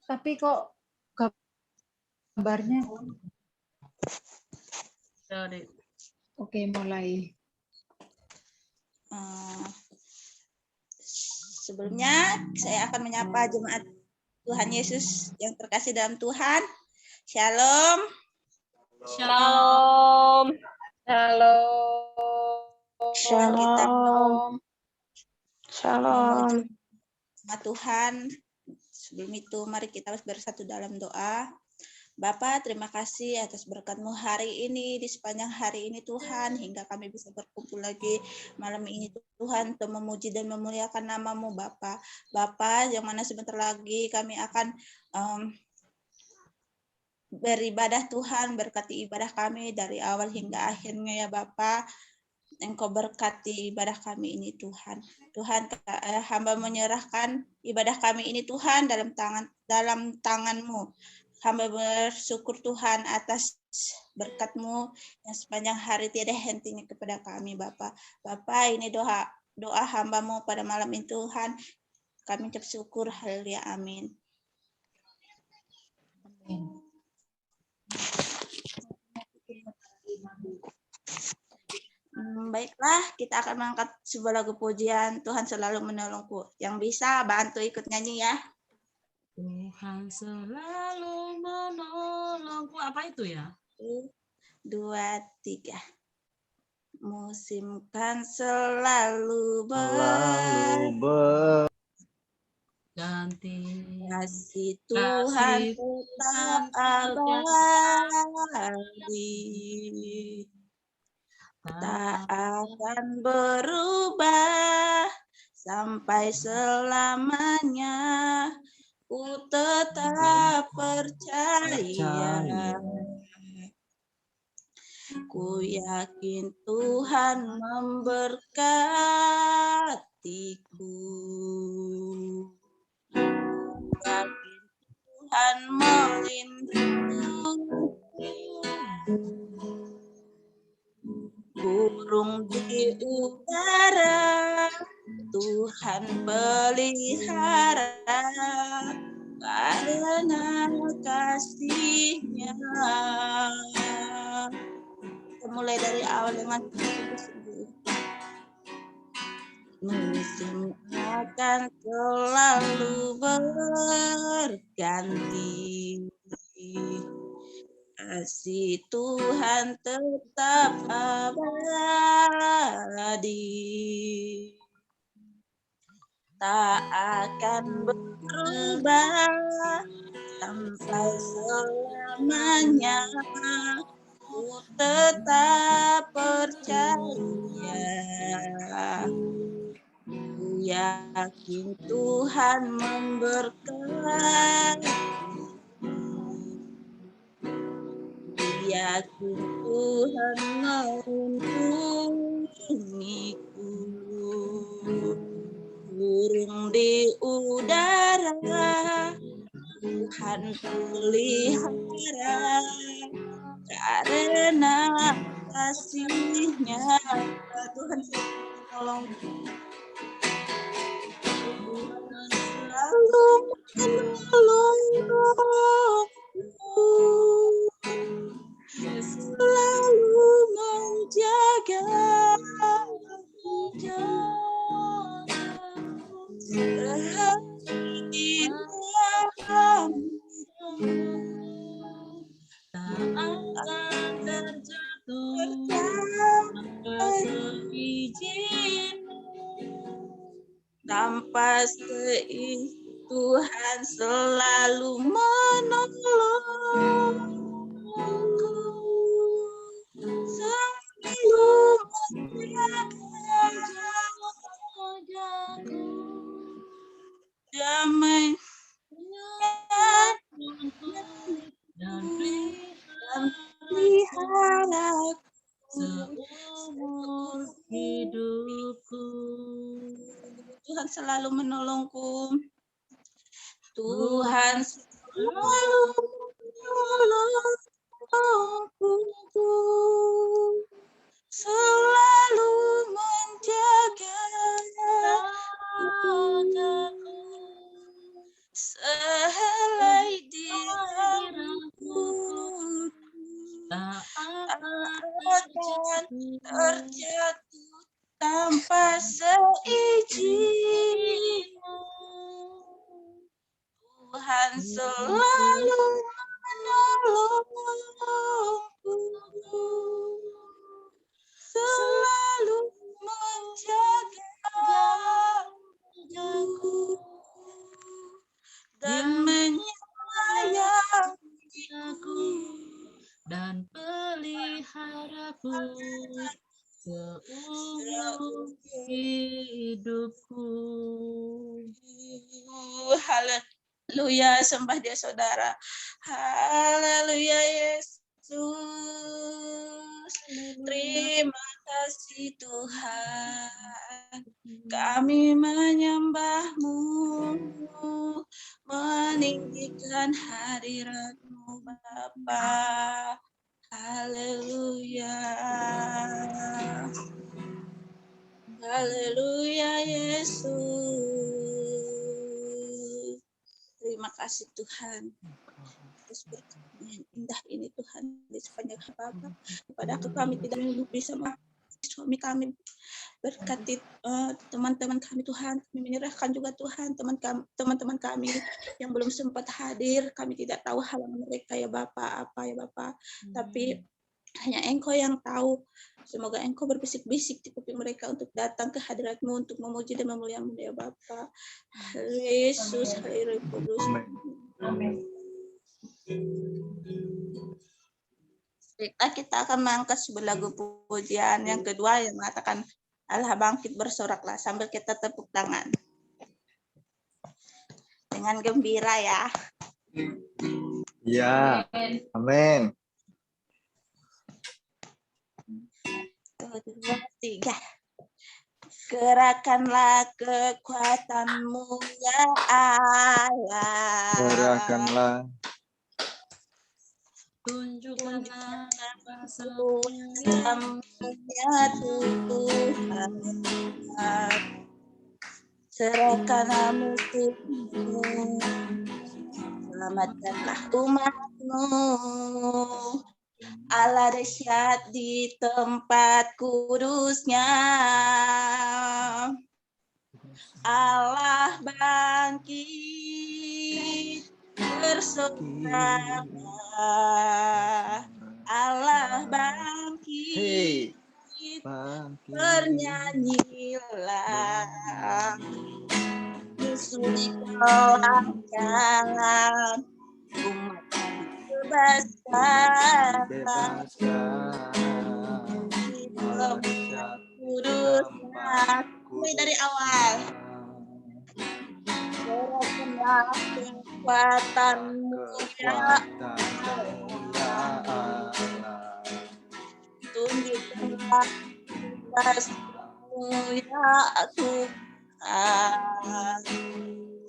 Tapi kok gambarnya? Oke, mulai. Sebelumnya saya akan menyapa jemaat Tuhan Yesus yang terkasih dalam Tuhan. Shalom. Shalom. Shalom. Shalom. Sama Tuhan. Sebelum itu mari kita bersatu dalam doa. Bapa, terima kasih atas berkat-Mu hari ini, di sepanjang hari ini Tuhan, hingga kami bisa berkumpul lagi malam ini Tuhan, untuk memuji dan memuliakan nama-Mu Bapa. Bapa, yang mana sebentar lagi kami akan beribadah Tuhan, berkati ibadah kami dari awal hingga akhirnya ya Bapa. Engkau berkati ibadah kami ini Tuhan. Tuhan, hamba menyerahkan ibadah kami ini Tuhan dalam tangan-Mu. Hamba bersyukur Tuhan atas berkat-Mu yang sepanjang hari tiada hentinya kepada kami Bapa. Bapa, ini doa hamba-Mu pada malam ini Tuhan. Kami ucap syukur. Haleluya. Amin. Baiklah, kita akan mengangkat sebuah lagu pujian. Tuhan selalu menolongku. Yang bisa bantu ikut nyanyi ya. Tuhan selalu menolongku. Apa itu ya? 1, 2, 3. Musim kan selalu ganti. Kasih Tuhan tetap abadi. Tak akan berubah sampai selamanya. Ku tetap percaya. Ku yakin Tuhan memberkatiku. Yakin Tuhan melindungi. Burung di udara Tuhan pelihara karena kasih-Nya. Kita mulai dari awal dengan musim akan selalu berganti. Kasih Tuhan tetap abadi. Tak akan berubah sampai selamanya. Ku tetap percaya. Ku yakin Tuhan memberkati. Yakin Tuhan melindungiku. Burung di udara Tuhan pelihara karena kasih-Nya. Tuhan tolong selalu menolongku, selalu menjaga Tak akan terjatuh tanpa seizin Tuhan selalu menolongku, selalu menjagaku, damai dan pelihara seumur hidupku. Tuhan selalu menolongku. Tuhan selalu menolongku, selalu menjagaku, sehelai tak akan akan terjatuh terjatuh tanpa seizinmu. Tuhan selalu menolongku, selalu menjagaku dan menyayangi aku dan peliharaku seumur hidupku. Haleluya, sembah dia saudara. Haleluya Yesus. Terima kasih Tuhan. Kami menyembah-Mu, meninggikan hadirat-Mu Bapa. Haleluya. Haleluya Yesus. Terima kasih Tuhan. Atas berkat yang indah ini Tuhan di sepanjang Bapa. Kepada kami tidak bisa suami kami, berkati teman-teman kami Tuhan. Kami menyerahkan juga Tuhan teman-teman kami yang belum sempat hadir. Kami tidak tahu halangan mereka ya Bapa, apa ya Bapa. Tapi hanya Engkau yang tahu. Semoga Engkau berbisik-bisik di kuping mereka untuk datang ke hadirat-Mu untuk memuji dan memuliamu ya Bapa. Yesus, Haleluya Kudus. Amin. Kita akan mengangkat sebuah lagu pujian yang kedua yang mengatakan Allah bangkit, bersoraklah, sambil kita tepuk tangan dengan gembira ya. Ya, amin. 1, 2, 3. Gerakanlah kekuatan-Mu ya Allah. Gerakanlah. Tunjukkanlah kuasa-Mu-Nya Tuhan. Serahkan musuh-Mu, selamatkanlah umat-Mu. Allah dahsyat di tempat kudus-Nya. Allah bangkit, bersoraklah. Allah bangkit, bernyanyilah. Musuh dikalahkan, umat dibebaskan. Di tempat kudus-Nya. Mulai dari awal. Serahkanlah kekuatan-Mu ya Allah. Tunjukkanlah kuasa-Mu ya Tuhan.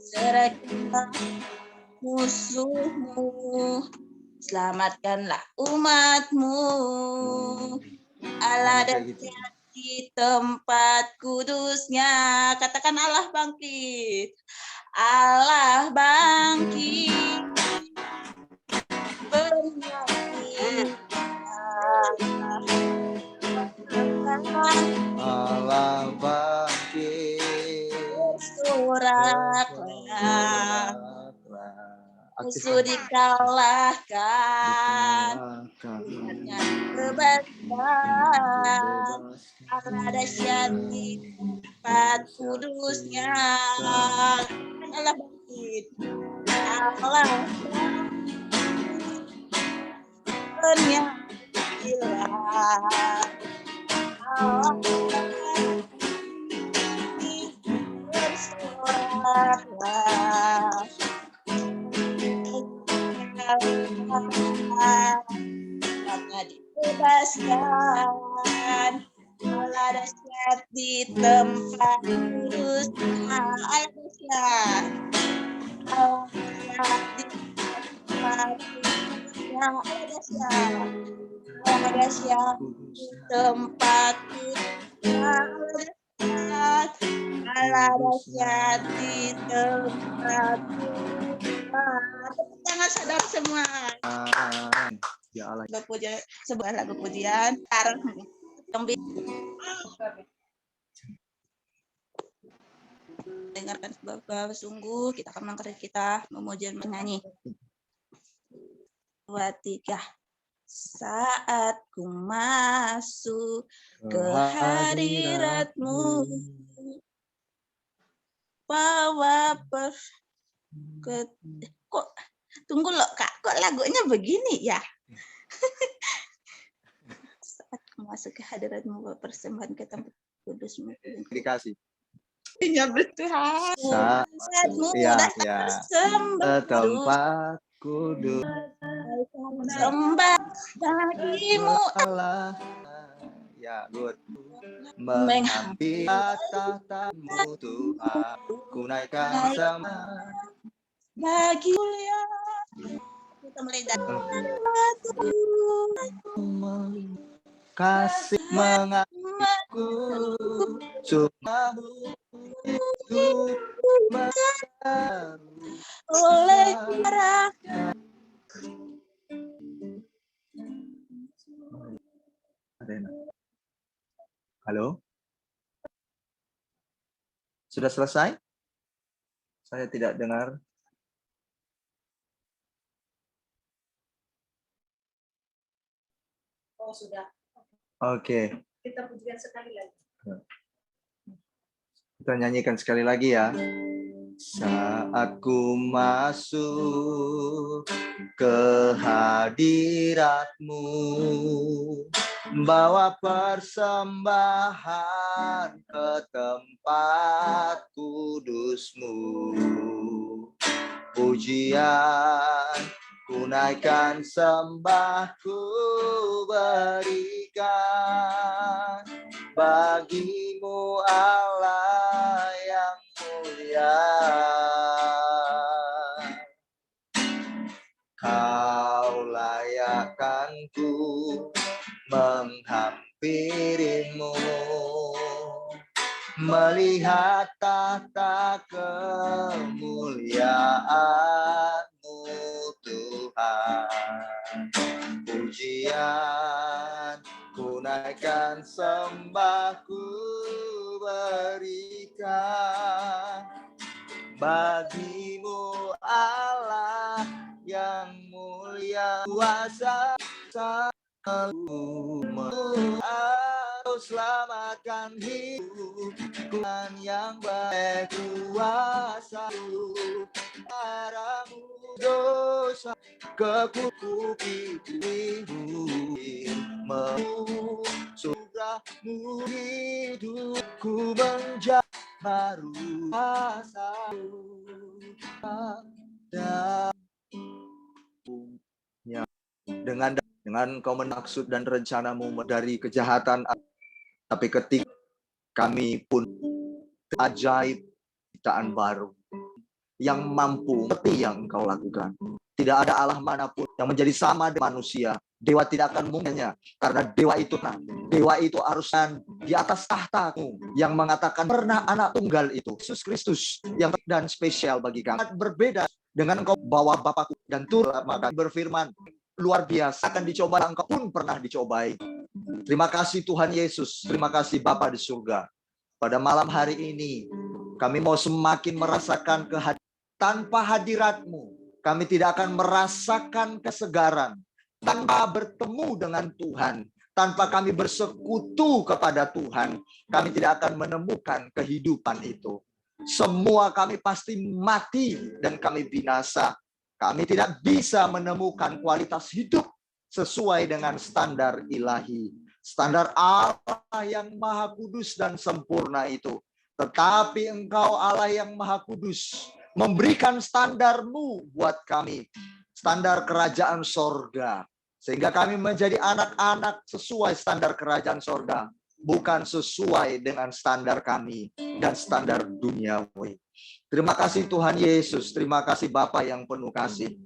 Serahkanlah musuh-Mu, selamatkanlah umat-Mu. Allah dahsyat di tempat kudus-Nya. Katakan Allah bangkit. Allah bangkit, Allah bangkit, bersoraklah. Musuh dikalahkan, umatnya bebaskan. Allah dahsyat di tempat kudus-Nya. Allah bangkit. Allah bernyanyilah. Allah bangkit, bersoraklah. Umatnya dibebaskan. Allah dahsyat di tempat kudus-Nya. Allah dahsyat. Allah di tempat kudus-Nya. Allah dahsyat. Allah dahsyat di tempat kudus-Nya. Allah dahsyat di tempat kudus-Nya. Tepuk tangan saudara semua. Ya Allah. Sebuah lagu pujian. Yang dengarkan Bapak, sungguh kita akan mengangkat kita memuji dan menyanyi. 2, 3. Saat ku masuk ke hadirat-Mu, bawa kok tunggu loh Kak, kok lagunya begini ya? Saat ku masuk ke hadirat-Mu, bawa persembahan ke tempat kudus-Mu. Dikasih. Ya Tuhan. Saat-Mu Ya, datang ya. bersembah Tempat kudus. sembah bagimu Allah. Ya, good. Menghampiri tahta-Mu Tuhan, ku naikkan sama bagi mulia. Kita mulai dari kasih mengaku cuma-Mu itu baru oleh darah. Halo? Sudah selesai? Saya tidak dengar. Oh, sudah. Oke. Kita pujikan sekali lagi. Kita nyanyikan sekali lagi ya. Saat ku masuk ke hadirat-Mu, bawa persembahan ke tempat kudus-Mu. Pujian ku naikkan, sembah ku berikan bagi-Mu Allah yang mulia. Kau layakkan ku menghampiri-Mu, melihat tahta kemuliaan-Mu Tuhan. Pujian ku naikkan, sembah ku berikan bagi-Mu Allah yang mulia. Kuasa selalu selamatkan hidup, Tuhan yang baik, kuasa darah-Mu dosa kekukupimu, surah-Mu hidupku menjadi baru, kuasa dengan Kau maksud dan rencana-Mu dari kejahatan, tapi ketika kami pun ajaib ciptaan baru yang mampu seperti yang Engkau lakukan. Tidak ada Allah manapun yang menjadi sama dengan manusia. Dewa tidak akan mungkinnya, karena dewa itu harus di atas tahta-Mu yang mengatakan pernah anak tunggal itu Yesus Kristus yang dan spesial bagi kami. Berbeda dengan Engkau bawa Bapakku dan turun maka berfirman luar biasa akan dicoba, Engkau pun pernah dicobai. Terima kasih Tuhan Yesus, terima kasih Bapa di surga. Pada malam hari ini kami mau semakin merasakan tanpa hadirat-Mu kami tidak akan merasakan kesegaran. Tanpa bertemu dengan Tuhan, tanpa kami bersekutu kepada Tuhan, kami tidak akan menemukan kehidupan itu. Semua kami pasti mati dan kami binasa. Kami tidak bisa menemukan kualitas hidup sesuai dengan standar ilahi. Standar Allah yang maha kudus dan sempurna itu. Tetapi Engkau Allah yang maha kudus memberikan standar-Mu buat kami. Standar kerajaan sorga. Sehingga kami menjadi anak-anak sesuai standar kerajaan sorga. Bukan sesuai dengan standar kami dan standar duniawi. Terima kasih Tuhan Yesus. Terima kasih Bapa yang penuh kasih.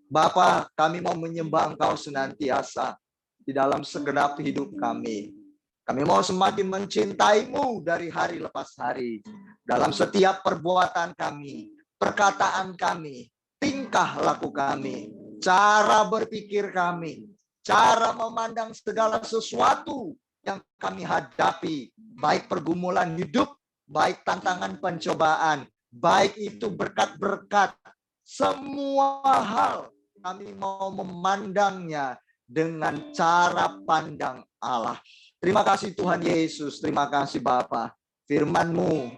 Bapa, kami mau menyembah Engkau senantiasa di dalam segenap hidup kami. Kami mau semakin mencintai-Mu dari hari lepas hari. Dalam setiap perbuatan kami, perkataan kami, tingkah laku kami. cara berpikir kami, cara memandang segala sesuatu yang kami hadapi, baik pergumulan hidup, baik tantangan pencobaan, baik itu berkat-berkat, semua hal kami mau memandangnya dengan cara pandang Allah. Terima kasih Tuhan Yesus, terima kasih Bapa. Firman-Mu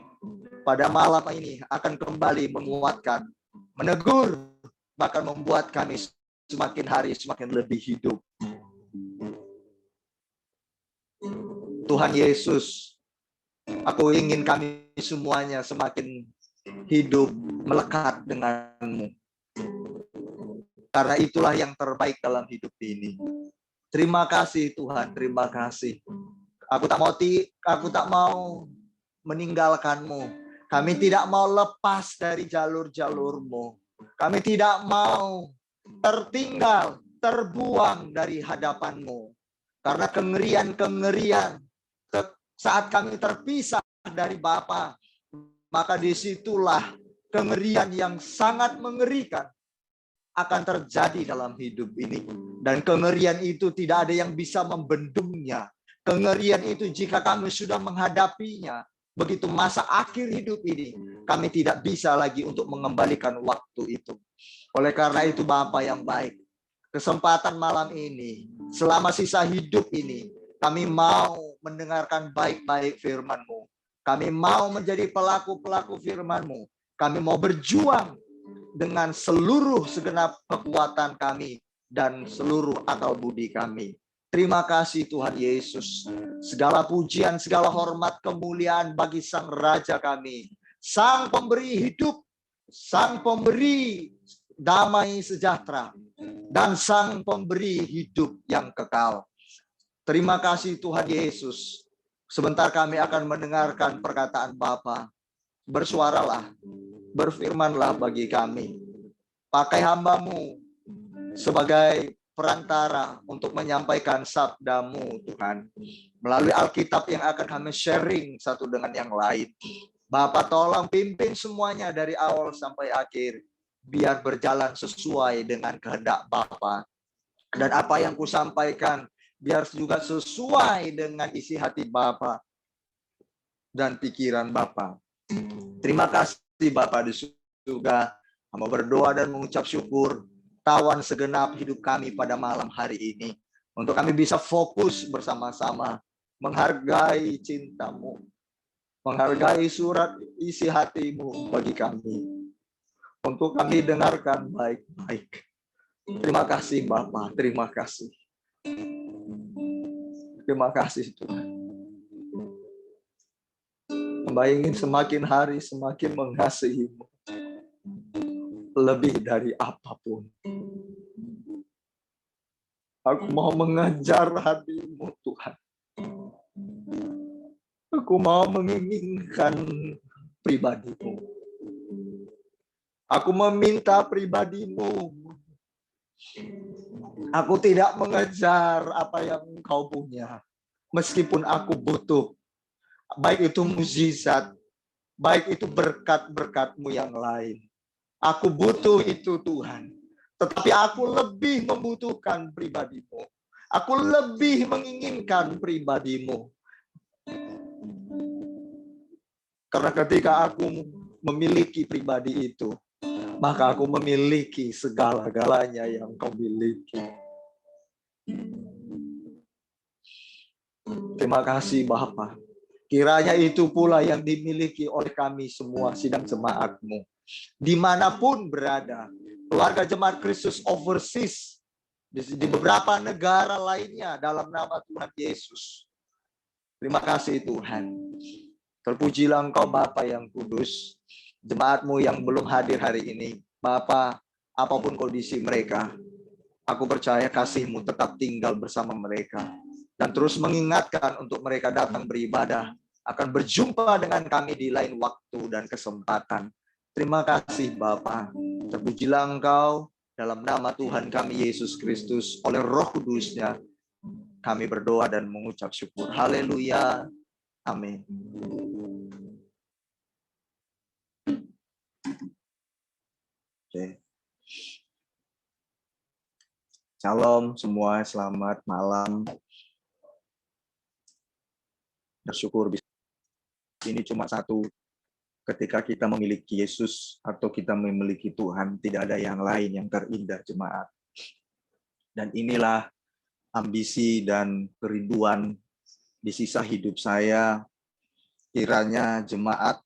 pada malam ini akan kembali menguatkan, menegur, bahkan membuat kami semakin hari semakin lebih hidup. Tuhan Yesus, aku ingin kami semuanya semakin hidup melekat dengan-Mu. Karena itulah yang terbaik dalam hidup ini. Terima kasih Tuhan, terima kasih. Aku tak mau meninggalkan-Mu. Kami tidak mau lepas dari jalur-jalur-Mu. Kami tidak mau tertinggal, terbuang dari hadapan-Mu. Karena kengerian-kengerian saat kami terpisah dari Bapa, maka disitulah kengerian yang sangat mengerikan akan terjadi dalam hidup ini. Dan kengerian itu tidak ada yang bisa membendungnya. Kengerian itu jika kami sudah menghadapinya, begitu masa akhir hidup ini, kami tidak bisa lagi untuk mengembalikan waktu itu. Oleh karena itu Bapa yang baik, kesempatan malam ini, selama sisa hidup ini, kami mau mendengarkan baik-baik firman-Mu. Kami mau menjadi pelaku-pelaku firman-Mu. Kami mau berjuang dengan seluruh segenap kekuatan kami dan seluruh akal budi kami. Terima kasih Tuhan Yesus. Segala pujian, segala hormat, kemuliaan bagi Sang Raja kami. Sang pemberi hidup, Sang pemberi damai sejahtera, dan Sang pemberi hidup yang kekal. Terima kasih Tuhan Yesus. Sebentar kami akan mendengarkan perkataan Bapa. Bersuaralah, berfirmanlah bagi kami. Pakai hamba-Mu sebagai perantara untuk menyampaikan sabda-Mu Tuhan. Melalui Alkitab yang akan kami sharing satu dengan yang lain. Bapa tolong pimpin semuanya dari awal sampai akhir. Biar berjalan sesuai dengan kehendak Bapa. Dan apa yang kusampaikan biar juga sesuai dengan isi hati Bapa dan pikiran Bapa. Terima kasih Bapa di surga. Hamba berdoa dan mengucap syukur. Tawan segenap hidup kami pada malam hari ini. Untuk kami bisa fokus bersama-sama. Menghargai cinta-Mu. Menghargai surat isi hati-Mu bagi kami. Untuk kami dengarkan baik-baik. Terima kasih Bapa. Terima kasih. Terima kasih Tuhan. Hamba ingin semakin hari semakin mengasihi-Mu. Lebih dari apapun. Aku mau mengejar hati-Mu Tuhan. Aku mau menginginkan pribadi-Mu. Aku meminta pribadi-Mu. Aku tidak mengejar apa yang Engkau punya. Meskipun aku butuh. Baik itu mukjizat. Baik itu berkat-berkat-Mu yang lain. Aku butuh itu Tuhan. Tetapi aku lebih membutuhkan pribadi-Mu. Aku lebih menginginkan pribadi-Mu. Karena ketika aku memiliki pribadi itu, maka aku memiliki segala-galanya yang Kau miliki. Terima kasih Bapa. Kiranya itu pula yang dimiliki oleh kami semua sidang jemaat-Mu. Dimanapun berada, keluarga jemaat Kristus overseas, di beberapa negara lainnya dalam nama Tuhan Yesus. Terima kasih Tuhan. Terpujilah Engkau Bapa yang kudus. Jemaat-Mu yang belum hadir hari ini, Bapa, apapun kondisi mereka, aku percaya kasih-Mu tetap tinggal bersama mereka. Dan terus mengingatkan untuk mereka datang beribadah, akan berjumpa dengan kami di lain waktu dan kesempatan. Terima kasih Bapa. Terpujilah Engkau dalam nama Tuhan kami Yesus Kristus. Oleh Roh Kudus-Nya kami berdoa dan mengucap syukur. Haleluya. Amin. Oke. Shalom semua, selamat malam. Bersyukur ini cuma satu. Ketika kita memiliki Yesus atau kita memiliki Tuhan, tidak ada yang lain yang terindah, jemaat. Dan inilah ambisi dan kerinduan di sisa hidup saya. Kiranya jemaat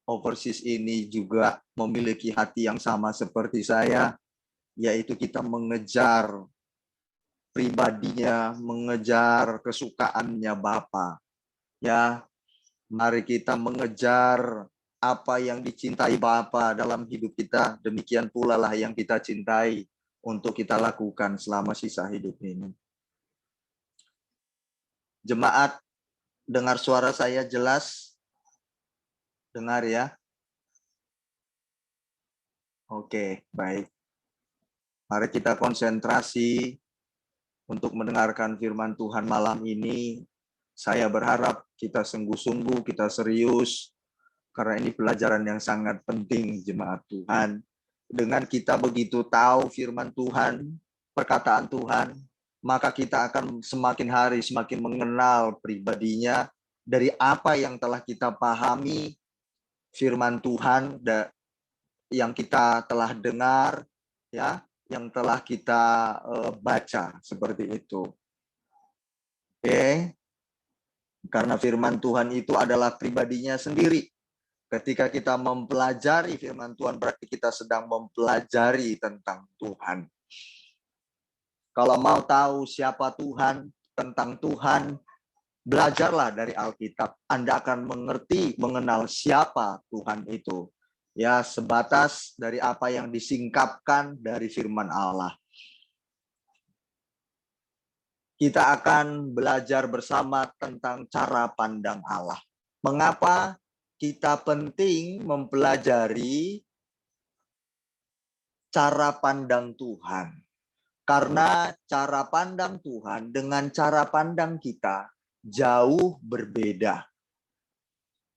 Overseas ini juga memiliki hati yang sama seperti saya, yaitu kita mengejar pribadinya, mengejar kesukaannya Bapa. Ya, mari kita mengejar apa yang dicintai Bapa dalam hidup kita. Demikian pula lah yang kita cintai untuk kita lakukan selama sisa hidup ini. Jemaat, dengar suara saya jelas? Dengar ya? Oke, baik. Mari kita konsentrasi untuk mendengarkan firman Tuhan malam ini. Saya berharap kita sungguh-sungguh, kita serius, karena ini pelajaran yang sangat penting, jemaat Tuhan. Dengan kita begitu tahu firman Tuhan, perkataan Tuhan, maka kita akan semakin hari semakin mengenal pribadinya dari apa yang telah kita pahami firman Tuhan yang kita telah dengar, ya, yang telah kita baca seperti itu. Oke. Karena firman Tuhan itu adalah pribadinya sendiri. Ketika kita mempelajari firman Tuhan, berarti kita sedang mempelajari tentang Tuhan. Kalau mau tahu siapa Tuhan, tentang Tuhan, belajarlah dari Alkitab. Anda akan mengerti, mengenal siapa Tuhan itu. Ya, sebatas dari apa yang disingkapkan dari firman Allah. Kita akan belajar bersama tentang cara pandang Allah. Mengapa kita penting mempelajari cara pandang Tuhan? Karena cara pandang Tuhan dengan cara pandang kita jauh berbeda.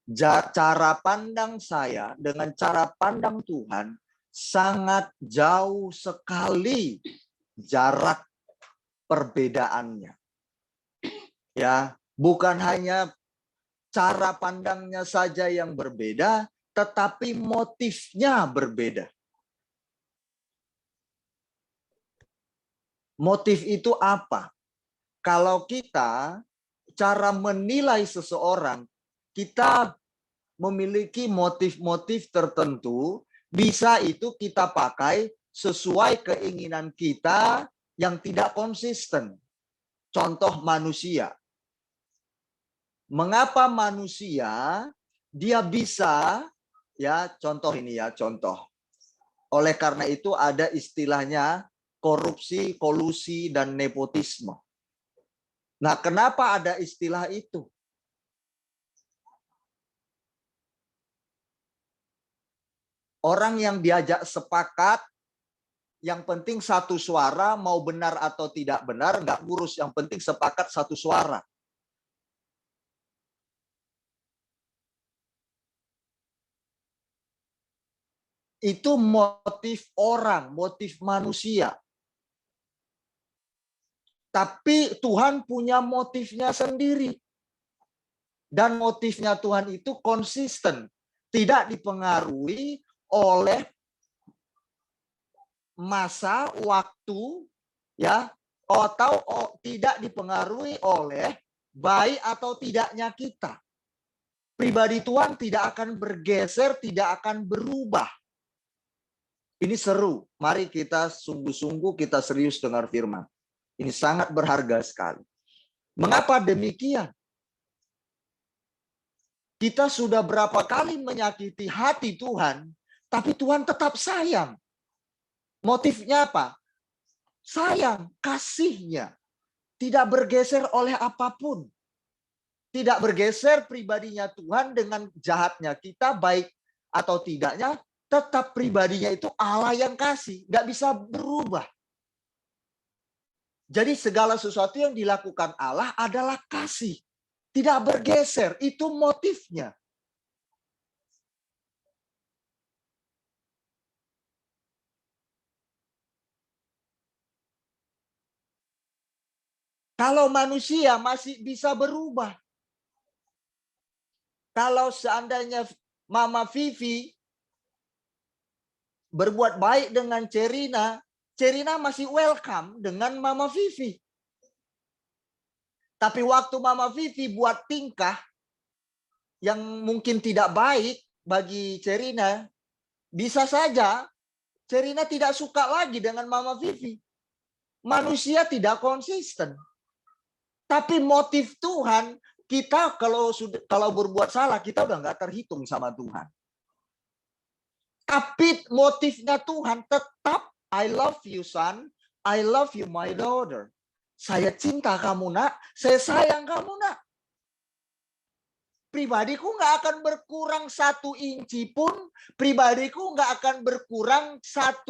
Cara pandang saya dengan cara pandang Tuhan sangat jauh sekali jarak perbedaannya. Ya, bukan hanya cara pandangnya saja yang berbeda, tetapi motifnya berbeda. Motif itu apa? Kalau kita cara menilai seseorang, kita memiliki motif-motif tertentu, bisa itu kita pakai sesuai keinginan kita yang tidak konsisten. Contoh manusia. Mengapa manusia dia bisa, ya, contoh ini ya, contoh. Oleh karena itu ada istilahnya korupsi, kolusi, dan nepotisme. Nah, kenapa ada istilah itu? Orang yang diajak sepakat, yang penting satu suara, mau benar atau tidak benar, nggak ngurus. Yang penting sepakat satu suara. Itu motif orang, motif manusia. Tapi Tuhan punya motifnya sendiri. Dan motifnya Tuhan itu konsisten. Tidak dipengaruhi oleh masa, waktu, ya, atau tidak dipengaruhi oleh baik atau tidaknya kita. Pribadi Tuhan tidak akan bergeser, tidak akan berubah. Ini seru. Mari kita sungguh-sungguh, kita serius dengar firman. Ini sangat berharga sekali. Mengapa demikian? Kita sudah berapa kali menyakiti hati Tuhan, tapi Tuhan tetap sayang. Motifnya apa? Sayang, kasihnya. Tidak bergeser oleh apapun. Tidak bergeser pribadinya Tuhan dengan jahatnya kita, baik atau tidaknya, tetap pribadinya itu Allah yang kasih. Nggak bisa berubah. Jadi segala sesuatu yang dilakukan Allah adalah kasih. Tidak bergeser, itu motifnya. Kalau manusia masih bisa berubah. Kalau seandainya Mama Vivi berbuat baik dengan Cerina, Cerina masih welcome dengan Mama Vivi. Tapi waktu Mama Vivi buat tingkah yang mungkin tidak baik bagi Cerina, bisa saja Cerina tidak suka lagi dengan Mama Vivi. Manusia tidak konsisten. Tapi motif Tuhan, kita kalau berbuat salah, kita udah nggak terhitung sama Tuhan. Tapi motifnya Tuhan tetap, I love you son, I love you my daughter. Saya cinta kamu nak, saya sayang kamu nak. Pribadiku nggak akan berkurang 1 inci pun, pribadiku nggak akan berkurang 1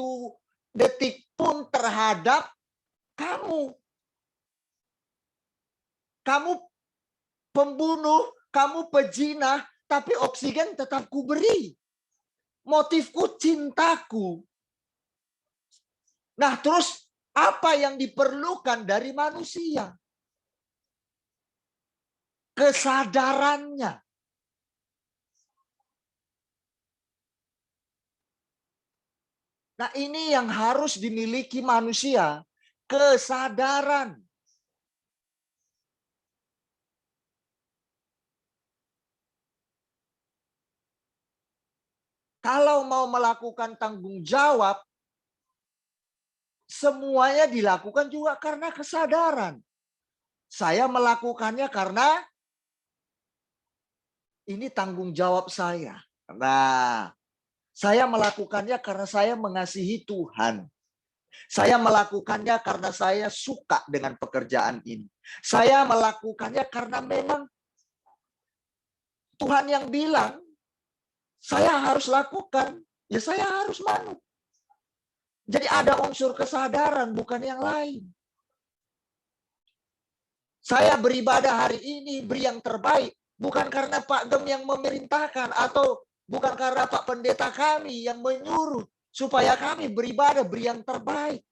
detik pun terhadap kamu. Kamu pembunuh, kamu pejinah, tapi oksigen tetap kuberi. Motifku cintaku. Nah, terus apa yang diperlukan dari manusia? Kesadarannya. Nah, ini yang harus dimiliki manusia. Kesadaran. Kalau mau melakukan tanggung jawab, semuanya dilakukan juga karena kesadaran. Saya melakukannya karena ini tanggung jawab saya. Nah, saya melakukannya karena saya mengasihi Tuhan. Saya melakukannya karena saya suka dengan pekerjaan ini. Saya melakukannya karena memang Tuhan yang bilang, saya harus lakukan, ya saya harus manut. Jadi ada unsur kesadaran, bukan yang lain. Saya beribadah hari ini, beri yang terbaik. Bukan karena Pak Gem yang memerintahkan, atau bukan karena Pak Pendeta kami yang menyuruh, supaya kami beribadah, beri yang terbaik.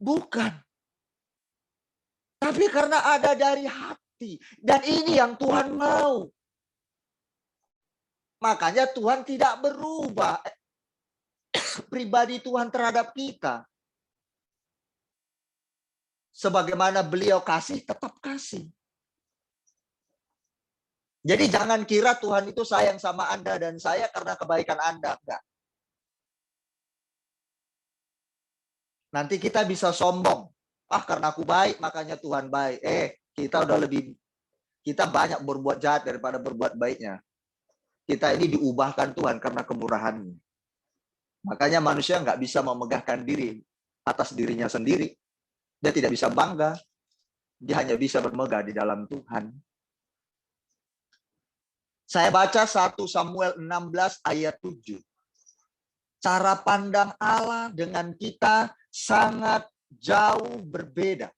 Bukan. Tapi karena ada dari hati. Dan ini yang Tuhan mau. Makanya Tuhan tidak berubah pribadi Tuhan terhadap kita. Sebagaimana beliau kasih, tetap kasih. Jadi jangan kira Tuhan itu sayang sama Anda dan saya karena kebaikan Anda. Enggak. Nanti kita bisa sombong. Karena aku baik, makanya Tuhan baik. Kita banyak berbuat jahat daripada berbuat baiknya. Kita ini diubahkan Tuhan karena kemurahan-Nya. Makanya manusia nggak bisa memegahkan diri atas dirinya sendiri. Dia tidak bisa bangga. Dia hanya bisa bermegah di dalam Tuhan. Saya baca 1 Samuel 16 ayat 7. Cara pandang Allah dengan kita sangat jauh berbeda.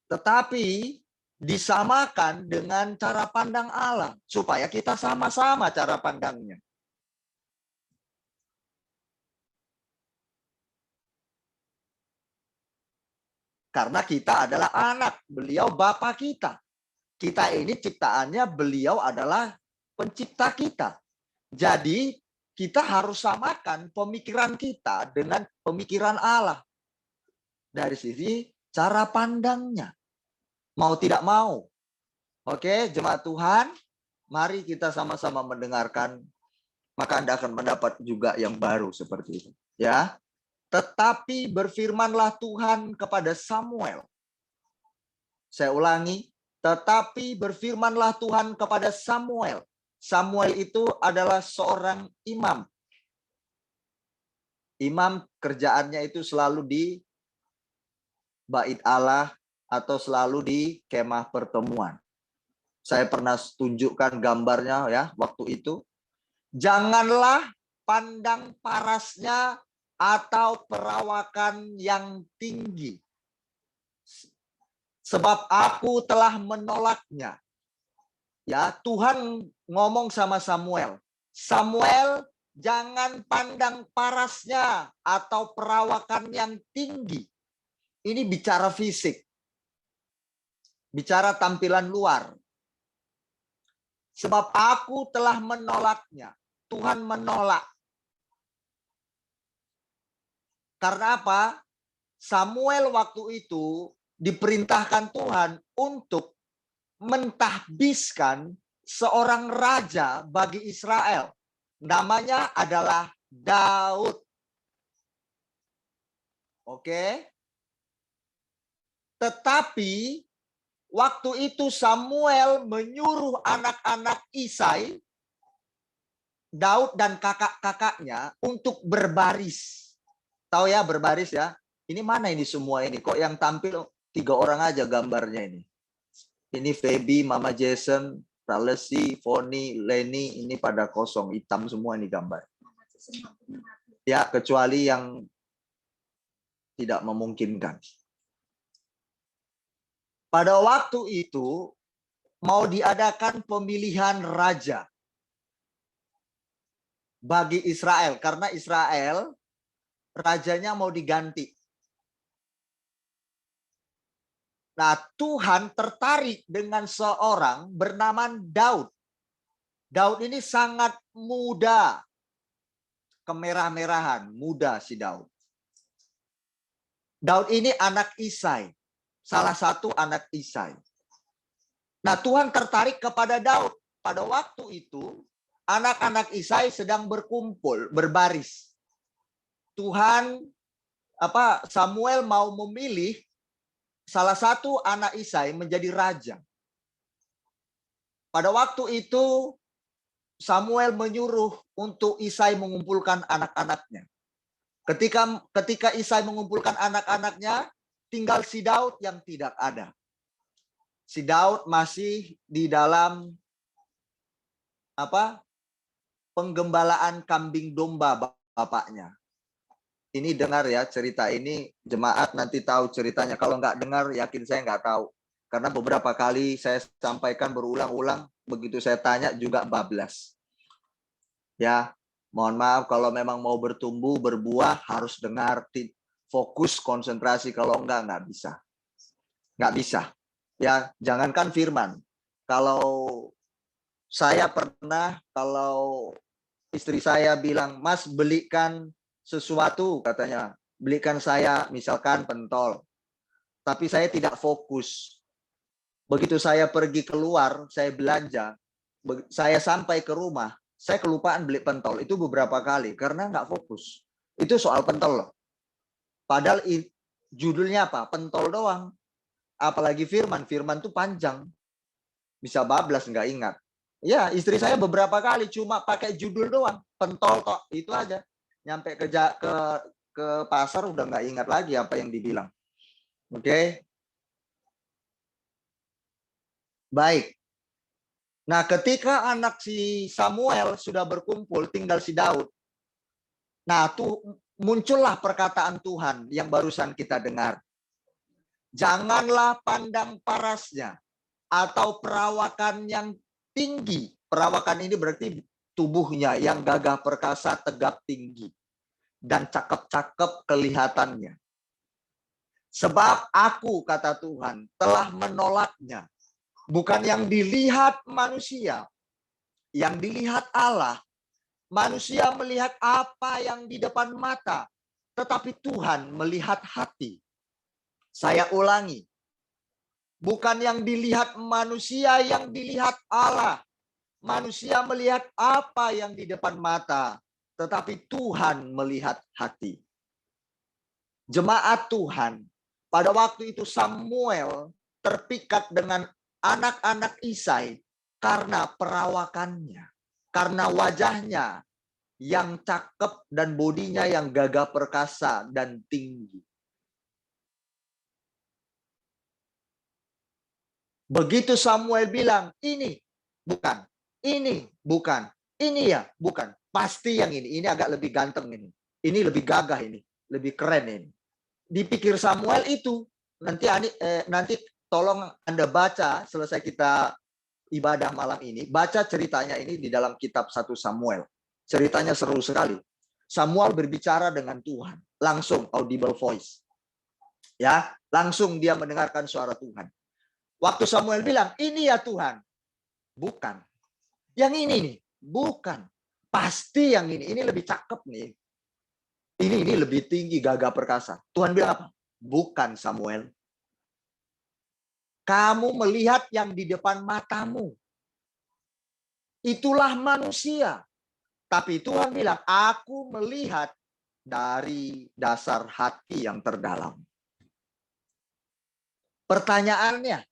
Tetapi disamakan dengan cara pandang Allah supaya kita sama-sama cara pandangnya. Karena kita adalah anak, beliau Bapa kita. Kita ini ciptaannya, beliau adalah pencipta kita. Jadi kita harus samakan pemikiran kita dengan pemikiran Allah. Dari sisi cara pandangnya. Mau tidak mau. Oke, jemaat Tuhan, mari kita sama-sama mendengarkan, maka Anda akan mendapat juga yang baru seperti itu. Ya. Tetapi berfirmanlah Tuhan kepada Samuel. Saya ulangi, tetapi berfirmanlah Tuhan kepada Samuel. Samuel itu adalah seorang imam. Imam kerjaannya itu selalu di bait Allah atau selalu di kemah pertemuan. Saya pernah tunjukkan gambarnya ya waktu itu. Janganlah pandang parasnya atau perawakan yang tinggi. Sebab aku telah menolaknya. Ya, Tuhan ngomong sama Samuel. Samuel, Jangan pandang parasnya atau perawakan yang tinggi. Ini bicara fisik. Bicara tampilan luar. Sebab aku telah menolaknya. Tuhan menolak. Karena apa? Samuel waktu itu diperintahkan Tuhan untuk mentahbiskan seorang raja bagi Israel. Namanya adalah Daud. Oke. Tetapi waktu itu Samuel menyuruh anak-anak Isai, Daud dan kakak-kakaknya untuk berbaris. Tahu ya berbaris ya? Ini mana ini semua ini? Kok yang tampil 3 orang aja gambarnya ini? Ini Feby, Mama Jason, Ralesi, Foni, Leni, ini pada kosong, hitam semua ini gambar. Ya, kecuali yang tidak memungkinkan. Pada waktu itu mau diadakan pemilihan raja bagi Israel karena Israel rajanya mau diganti. Nah, Tuhan tertarik dengan seorang bernama Daud. Daud ini sangat muda. Kemerah-merahan, muda si Daud. Daud ini anak Isai. Salah satu anak Isai. Nah, Tuhan tertarik kepada Daud. Pada waktu itu, anak-anak Isai sedang berkumpul, berbaris. Samuel mau memilih salah satu anak Isai menjadi raja. Pada waktu itu Samuel menyuruh untuk Isai mengumpulkan anak-anaknya. Ketika Isai mengumpulkan anak-anaknya, tinggal si Daud yang tidak ada. Si Daud masih di dalam penggembalaan kambing domba bapaknya. Ini dengar ya cerita ini, jemaat nanti tahu ceritanya. Kalau nggak dengar, yakin saya nggak tahu. Karena beberapa kali saya sampaikan berulang-ulang, begitu saya tanya juga bablas. Ya, mohon maaf kalau memang mau bertumbuh, berbuah, harus dengar, fokus, konsentrasi. Kalau nggak bisa. Nggak bisa. Ya, jangankan firman. Kalau saya pernah, kalau istri saya bilang, Mas belikan sesuatu, katanya, belikan saya misalkan pentol. Tapi saya tidak fokus. Begitu saya pergi keluar, saya belanja, saya sampai ke rumah, saya kelupaan beli pentol. Itu beberapa kali, karena nggak fokus. Itu soal pentol loh. Padahal judulnya apa? Pentol doang. Apalagi firman tuh panjang. Bisa bablas, nggak ingat. Ya, istri saya beberapa kali cuma pakai judul doang. Pentol tok, itu aja. Nyampe ke pasar udah nggak ingat lagi apa yang dibilang. Oke. Baik. Nah, ketika anak si Samuel sudah berkumpul, tinggal si Daud. Nah, tuh muncullah perkataan Tuhan yang barusan kita dengar. Janganlah pandang parasnya atau perawakan yang tinggi. Perawakan ini berarti tubuhnya yang gagah perkasa, tegap tinggi. Dan cakep-cakep kelihatannya. Sebab aku, kata Tuhan, telah menolaknya. Bukan yang dilihat manusia. Yang dilihat Allah. Manusia melihat apa yang di depan mata. Tetapi Tuhan melihat hati. Saya ulangi. Bukan yang dilihat manusia, yang dilihat Allah. Manusia melihat apa yang di depan mata. Tetapi Tuhan melihat hati. Jemaat Tuhan, pada waktu itu Samuel terpikat dengan anak-anak Isai karena perawakannya, karena wajahnya yang cakep dan bodinya yang gagah perkasa dan tinggi. Begitu Samuel bilang, ini bukan, ini bukan, ini ya bukan. Pasti yang ini agak lebih ganteng ini lebih gagah ini, lebih keren ini. Dipikir Samuel itu, nanti tolong Anda baca selesai kita ibadah malam ini, baca ceritanya ini di dalam kitab 1 Samuel. Ceritanya seru sekali. Samuel berbicara dengan Tuhan, langsung audible voice. Ya, langsung dia mendengarkan suara Tuhan. Waktu Samuel bilang, "Ini ya Tuhan." Bukan. Yang ini nih, bukan. Pasti yang ini lebih cakep nih. Ini lebih tinggi, gagah perkasa. Tuhan bilang apa? Bukan Samuel. Kamu melihat yang di depan matamu. Itulah manusia. Tapi Tuhan bilang, aku melihat dari dasar hati yang terdalam. Pertanyaannya,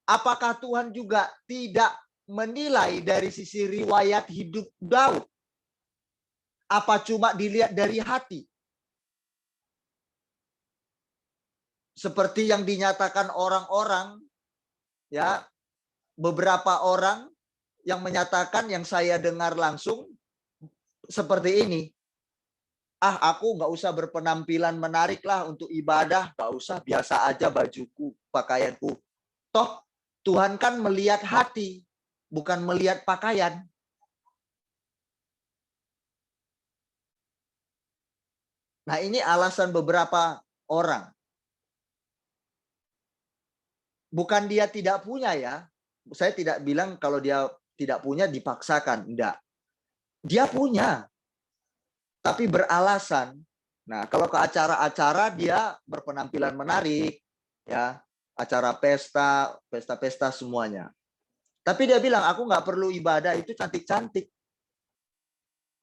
apakah Tuhan juga tidak menilai dari sisi riwayat hidup Daud? Apa cuma dilihat dari hati? Seperti yang dinyatakan orang-orang, ya, beberapa orang yang menyatakan, yang saya dengar langsung seperti ini. Aku nggak usah berpenampilan menarik lah untuk ibadah, nggak usah, biasa aja bajuku, pakaianku. Toh Tuhan kan melihat hati, bukan melihat pakaian. Nah, ini alasan beberapa orang. Bukan dia tidak punya ya. Saya tidak bilang kalau dia tidak punya dipaksakan, enggak. Dia punya. Tapi beralasan. Nah, kalau ke acara-acara dia berpenampilan menarik, ya, acara pesta semuanya. Tapi dia bilang, aku nggak perlu ibadah, itu cantik-cantik.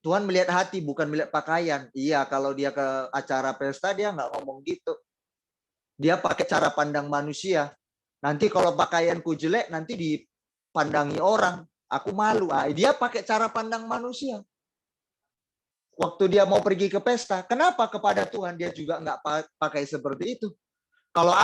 Tuhan melihat hati, bukan melihat pakaian. Iya, kalau dia ke acara pesta, dia nggak ngomong gitu. Dia pakai cara pandang manusia. Nanti kalau pakaianku jelek, nanti dipandangi orang. Aku malu. Dia pakai cara pandang manusia. Waktu dia mau pergi ke pesta, kenapa kepada Tuhan dia juga nggak pakai seperti itu? Kalau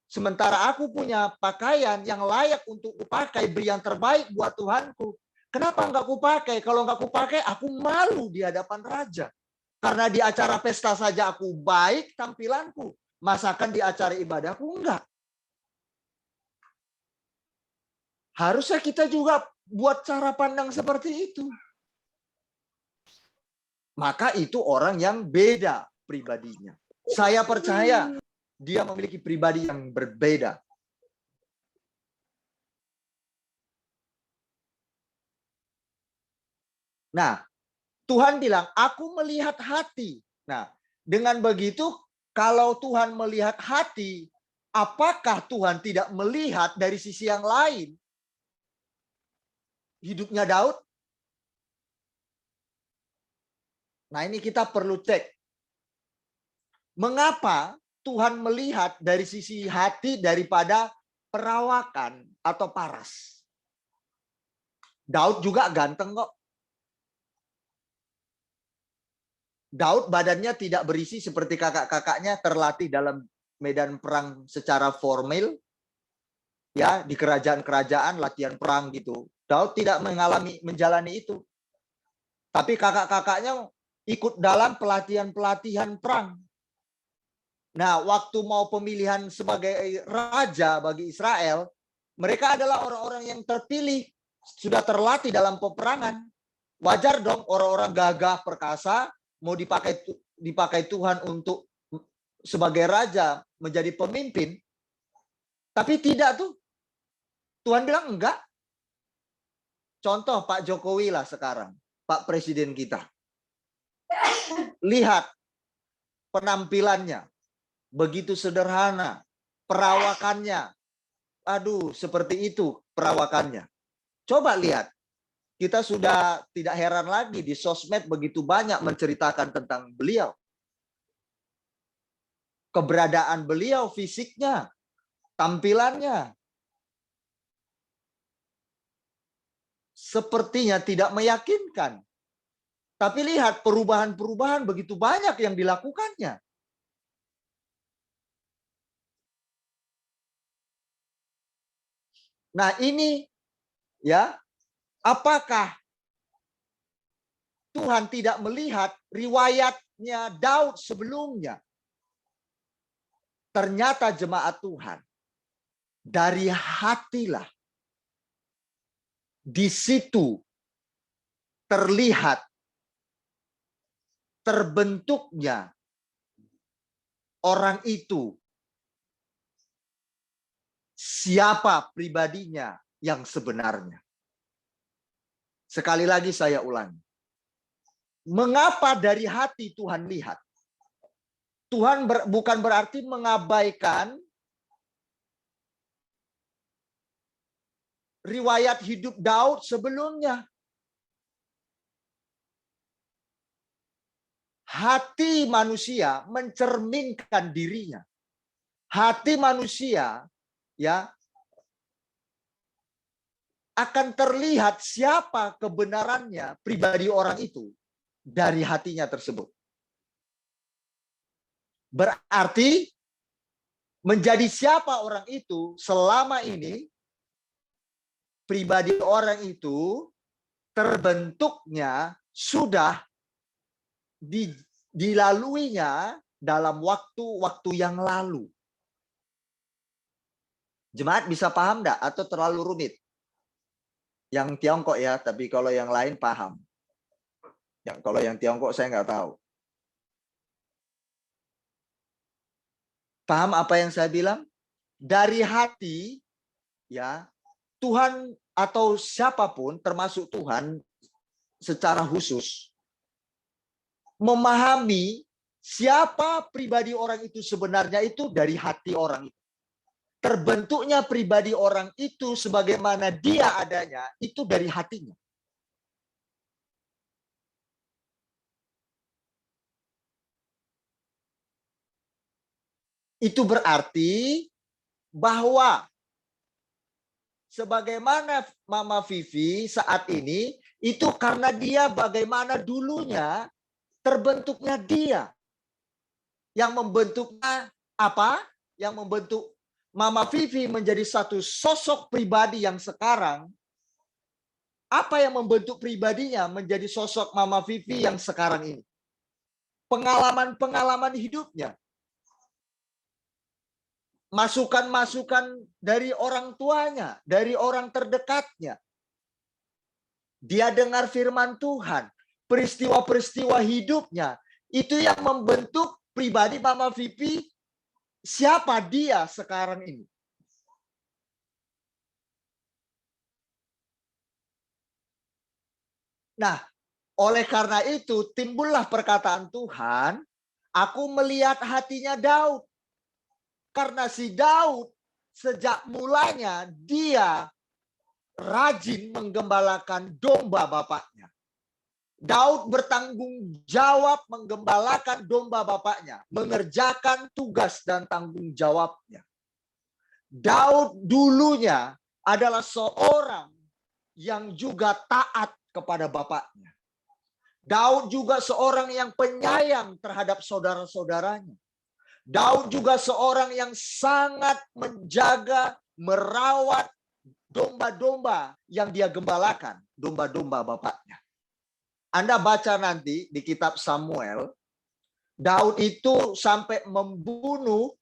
sementara aku punya pakaian yang layak untuk kupakai, beri yang terbaik buat Tuhanku. Kenapa nggak kupakai? Kalau nggak kupakai, aku malu di hadapan raja. Karena di acara pesta saja aku baik tampilanku. Masakan di acara ibadahku enggak. Harusnya kita juga buat cara pandang seperti itu. Maka itu orang yang beda pribadinya. Saya percaya dia memiliki pribadi yang berbeda. Nah, Tuhan bilang, aku melihat hati. Nah, dengan begitu, kalau Tuhan melihat hati, apakah Tuhan tidak melihat dari sisi yang lain? Hidupnya Daud. Nah, ini kita perlu cek. Mengapa Tuhan melihat dari sisi hati daripada perawakan atau paras? Daud juga ganteng kok. Daud badannya tidak berisi seperti kakak-kakaknya, terlatih dalam medan perang secara formal. Ya, di kerajaan-kerajaan latihan perang gitu. Daud tidak menjalani itu. Tapi kakak-kakaknya ikut dalam pelatihan-pelatihan perang. Nah, waktu mau pemilihan sebagai raja bagi Israel, mereka adalah orang-orang yang terpilih, sudah terlatih dalam peperangan. Wajar dong orang-orang gagah perkasa mau dipakai Tuhan untuk sebagai raja, menjadi pemimpin. Tapi tidak tuh. Tuhan bilang enggak. Contoh Pak Jokowi lah sekarang, Pak Presiden kita. Lihat penampilannya. Begitu sederhana. Perawakannya. Aduh, seperti itu perawakannya. Coba lihat. Kita sudah tidak heran lagi di sosmed begitu banyak menceritakan tentang beliau. Keberadaan beliau, fisiknya, tampilannya. Sepertinya tidak meyakinkan. Tapi lihat perubahan-perubahan begitu banyak yang dilakukannya. Nah, ini ya, apakah Tuhan tidak melihat riwayatnya Daud sebelumnya? Ternyata jemaat Tuhan, dari hatilah di situ terlihat terbentuknya orang itu, siapa pribadinya yang sebenarnya. Sekali lagi saya ulangi. Mengapa dari hati Tuhan lihat? Tuhan bukan berarti mengabaikan riwayat hidup Daud sebelumnya. Hati manusia mencerminkan dirinya. Hati manusia ya akan terlihat siapa kebenarannya pribadi orang itu dari hatinya tersebut. Berarti menjadi siapa orang itu selama ini pribadi orang itu terbentuknya sudah dilaluinya dalam waktu-waktu yang lalu. Jemaat bisa paham enggak atau terlalu rumit? Yang Tiongkok ya, tapi kalau yang lain paham. Kalau yang Tiongkok saya nggak tahu. Paham apa yang saya bilang? Dari hati ya, Tuhan atau siapapun termasuk Tuhan secara khusus memahami siapa pribadi orang itu sebenarnya itu dari hati orang itu. Terbentuknya pribadi orang itu sebagaimana dia adanya itu dari hatinya. Itu berarti bahwa sebagaimana Mama Vivi saat ini itu karena dia bagaimana dulunya terbentuknya dia. Yang membentuknya apa? Yang membentuk Mama Vivi menjadi satu sosok pribadi yang sekarang. Apa yang membentuk pribadinya menjadi sosok Mama Vivi yang sekarang ini? Pengalaman-pengalaman hidupnya. Masukan-masukan dari orang tuanya, dari orang terdekatnya. Dia dengar firman Tuhan, peristiwa-peristiwa hidupnya, itu yang membentuk pribadi Mama Vivi, siapa dia sekarang ini. Nah, oleh karena itu timbullah perkataan Tuhan, aku melihat hatinya Daud. Karena si Daud sejak mulanya dia rajin menggembalakan domba bapaknya. Daud bertanggung jawab menggembalakan domba bapaknya, mengerjakan tugas dan tanggung jawabnya. Daud dulunya adalah seorang yang juga taat kepada bapaknya. Daud juga seorang yang penyayang terhadap saudara-saudaranya. Daud juga seorang yang sangat menjaga, merawat domba-domba yang dia gembalakan, domba-domba bapaknya. Anda baca nanti di kitab Samuel, Daud itu sampai membunuh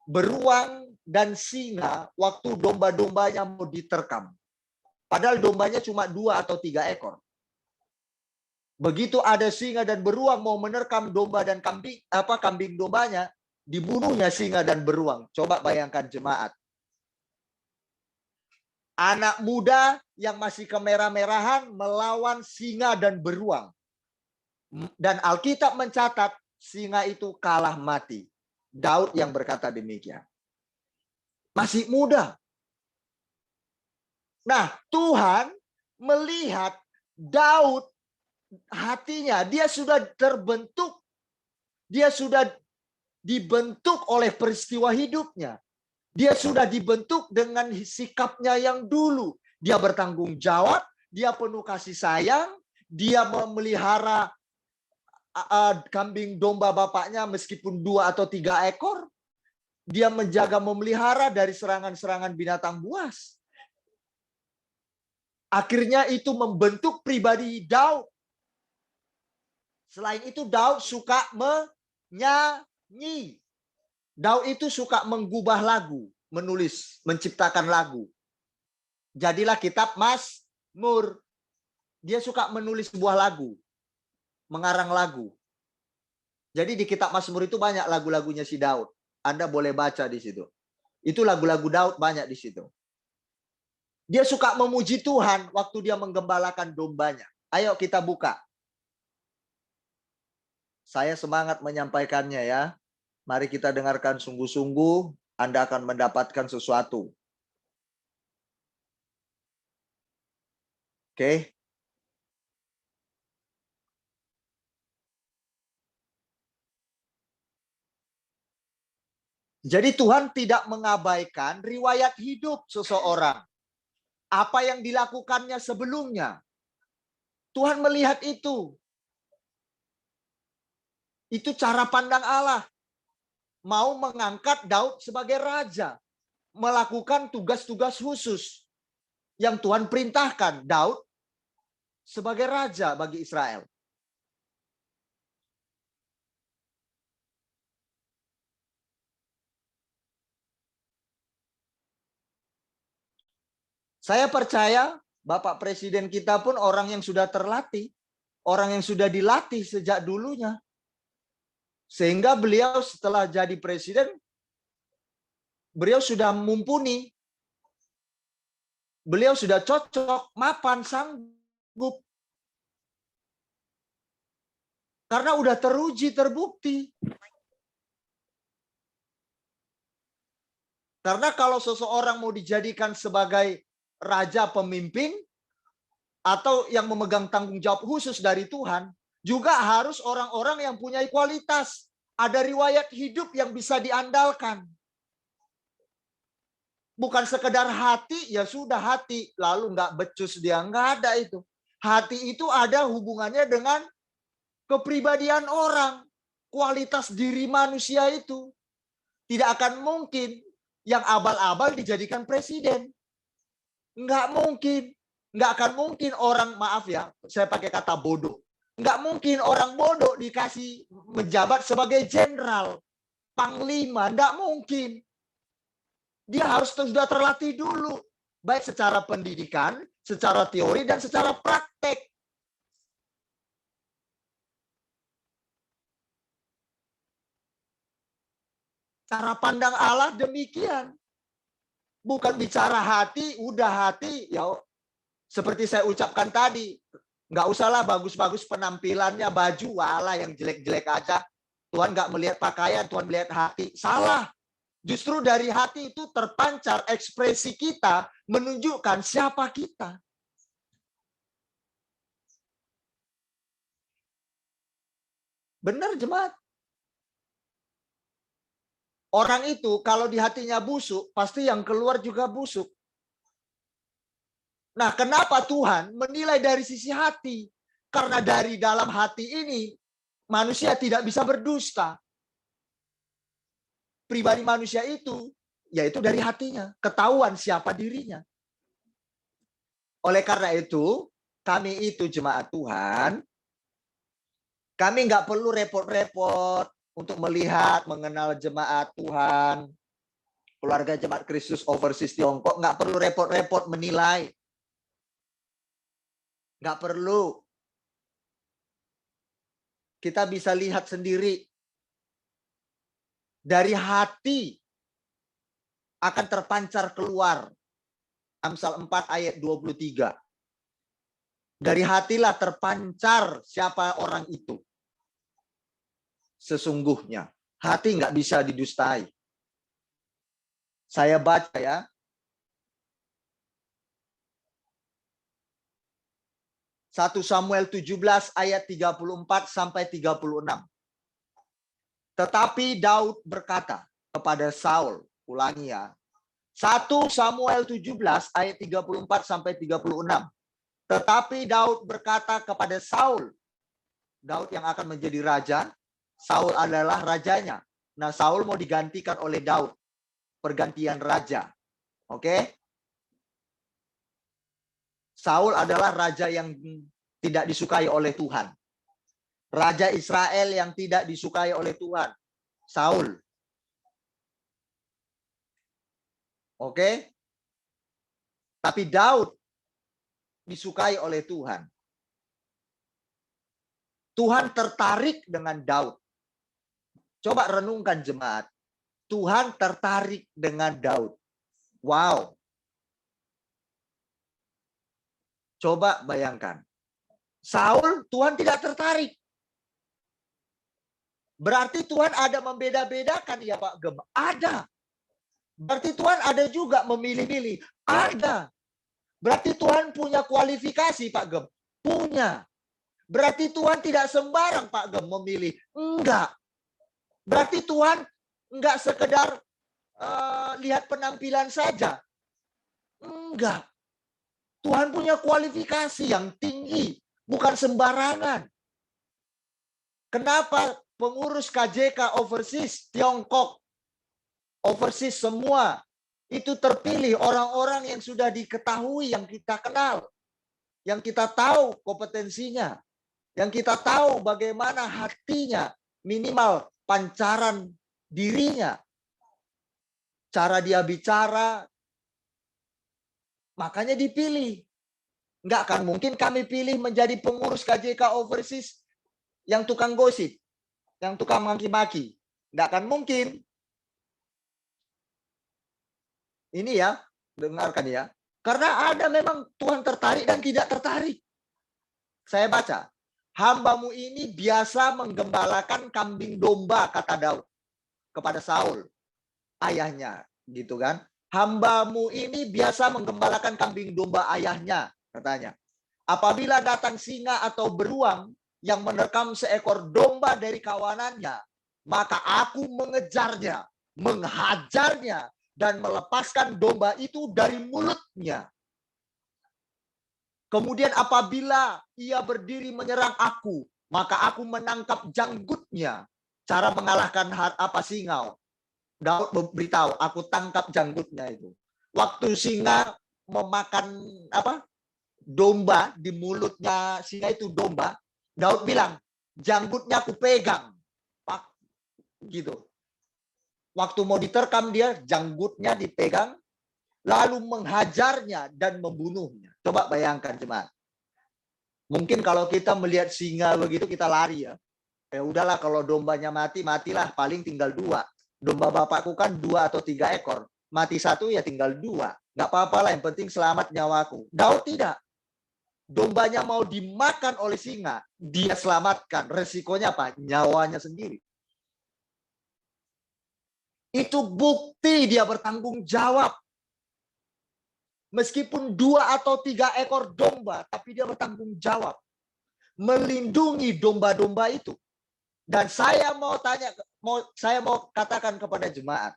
beruang dan singa waktu domba-dombanya mau diterkam. Padahal dombanya cuma 2 atau 3 ekor. Begitu ada singa dan beruang mau menerkam domba dan kambing dombanya, dibunuhnya singa dan beruang. Coba bayangkan jemaat. Anak muda yang masih kemerah-merahan melawan singa dan beruang. Dan Alkitab mencatat singa itu kalah mati. Daud yang berkata demikian. Masih muda. Nah, Tuhan melihat Daud hatinya, dia sudah terbentuk. Dia sudah dibentuk oleh peristiwa hidupnya. Dia sudah dibentuk dengan sikapnya yang dulu. Dia bertanggung jawab, dia penuh kasih sayang, dia memelihara kambing domba bapaknya meskipun 2 atau 3 ekor. Dia menjaga memelihara dari serangan-serangan binatang buas. Akhirnya itu membentuk pribadi Daud. Selain itu Daud suka menyanyi. Daud itu suka menggubah lagu, menulis, menciptakan lagu. Jadilah kitab Mazmur. Dia suka menulis sebuah lagu, mengarang lagu. Jadi di kitab Mazmur itu banyak lagu-lagunya si Daud. Anda boleh baca di situ. Itu lagu-lagu Daud banyak di situ. Dia suka memuji Tuhan waktu dia menggembalakan dombanya. Ayo kita buka. Saya semangat menyampaikannya ya. Mari kita dengarkan sungguh-sungguh. Anda akan mendapatkan sesuatu. Oke. Jadi Tuhan tidak mengabaikan riwayat hidup seseorang. Apa yang dilakukannya sebelumnya. Tuhan melihat itu. Itu cara pandang Allah. Mau mengangkat Daud sebagai raja. Melakukan tugas-tugas khusus. Yang Tuhan perintahkan Daud sebagai raja bagi Israel. Saya percaya Bapak Presiden kita pun orang yang sudah terlatih. Orang yang sudah dilatih sejak dulunya. Sehingga beliau setelah jadi presiden, beliau sudah mumpuni. Beliau sudah cocok, mapan, sanggup. Karena udah teruji, terbukti. Karena kalau seseorang mau dijadikan sebagai raja pemimpin, atau yang memegang tanggung jawab khusus dari Tuhan, juga harus orang-orang yang punya kualitas. Ada riwayat hidup yang bisa diandalkan. Bukan sekedar hati, ya sudah hati. Lalu nggak becus dia, nggak ada itu. Hati itu ada hubungannya dengan kepribadian orang. Kualitas diri manusia itu. Tidak akan mungkin yang abal-abal dijadikan presiden. Nggak mungkin. Nggak akan mungkin orang, maaf ya, saya pakai kata bodoh. Nggak mungkin orang bodoh dikasih menjabat sebagai jenderal, panglima. Nggak mungkin. Dia harus sudah terlatih dulu. Baik secara pendidikan, secara teori, dan secara praktek. Cara pandang Allah demikian. Bukan bicara hati, udah hati, ya seperti saya ucapkan tadi, nggak usahlah bagus-bagus penampilannya, baju, walah yang jelek-jelek aja. Tuhan nggak melihat pakaian, Tuhan melihat hati. Salah. Justru dari hati itu terpancar ekspresi kita, menunjukkan siapa kita. Benar, jemaat. Orang itu kalau di hatinya busuk, pasti yang keluar juga busuk. Nah, kenapa Tuhan menilai dari sisi hati? Karena dari dalam hati ini, manusia tidak bisa berdusta. Pribadi manusia itu, yaitu dari hatinya. Ketahuan siapa dirinya. Oleh karena itu, kami itu jemaat Tuhan, kami nggak perlu repot-repot untuk melihat, mengenal jemaat Tuhan, keluarga jemaat Kristus Overseas Tiongkok, nggak perlu repot-repot menilai. Nggak perlu. Kita bisa lihat sendiri. Dari hati akan terpancar keluar. Amsal 4 ayat 23. Dari hatilah terpancar siapa orang itu. Sesungguhnya. Hati nggak bisa didustai. Saya baca ya. 1 Samuel 17 ayat 34 sampai 36. Tetapi Daud berkata kepada Saul, ulangi ya. 1 Samuel 17 ayat 34 sampai 36. Tetapi Daud berkata kepada Saul, Daud yang akan menjadi raja, Saul adalah rajanya. Nah, Saul mau digantikan oleh Daud. Pergantian raja. Oke? Saul adalah raja yang tidak disukai oleh Tuhan. Raja Israel yang tidak disukai oleh Tuhan. Saul. Oke? Tapi Daud disukai oleh Tuhan. Tuhan tertarik dengan Daud. Coba renungkan jemaat. Tuhan tertarik dengan Daud. Wow. Coba bayangkan. Saul, Tuhan tidak tertarik. Berarti Tuhan ada membeda-bedakan ya Pak Gem? Ada. Berarti Tuhan ada juga memilih-milih. Ada. Berarti Tuhan punya kualifikasi Pak Gem? Punya. Berarti Tuhan tidak sembarang Pak Gem memilih. Enggak. Berarti Tuhan enggak sekedar lihat penampilan saja. Enggak. Tuhan punya kualifikasi yang tinggi. Bukan sembarangan. Kenapa pengurus KJK Overseas Tiongkok, Overseas semua, itu terpilih orang-orang yang sudah diketahui, yang kita kenal. Yang kita tahu kompetensinya. Yang kita tahu bagaimana hatinya, minimal pancaran dirinya. Cara dia bicara, makanya dipilih. Enggak akan mungkin kami pilih menjadi pengurus KJK Overseas yang tukang gosip, yang tukang maki-maki. Enggak akan mungkin. Ini ya, dengarkan ya. Karena ada memang Tuhan tertarik dan tidak tertarik. Saya baca. Hambamu ini biasa menggembalakan kambing domba, kata Daud kepada Saul, ayahnya, gitu kan. Hambamu ini biasa menggembalakan kambing domba ayahnya, katanya. Apabila datang singa atau beruang yang menerkam seekor domba dari kawanannya, maka aku mengejarnya, menghajarnya, dan melepaskan domba itu dari mulutnya. Kemudian apabila ia berdiri menyerang aku, maka aku menangkap janggutnya. Cara mengalahkan apa singau. Daud beritahu, aku tangkap janggutnya itu. Waktu singa memakan apa domba di mulutnya singa itu domba, Daud bilang, janggutnya aku pegang. Pak, gitu. Waktu mau diterkam dia, janggutnya dipegang, lalu menghajarnya dan membunuhnya. Coba bayangkan jemaat. Mungkin kalau kita melihat singa begitu kita lari ya. Ya udahlah kalau dombanya mati, matilah. Paling tinggal 2. Domba bapakku kan 2 atau 3 ekor. Mati 1 ya tinggal 2. Nggak apa-apa lah, yang penting selamat nyawaku. Daud tidak. Dombanya mau dimakan oleh singa, dia selamatkan. Resikonya apa? Nyawanya sendiri. Itu bukti dia bertanggung jawab. Meskipun 2 atau 3 ekor domba, tapi dia bertanggung jawab. Melindungi domba-domba itu. Dan saya mau tanya, saya mau katakan kepada jemaat.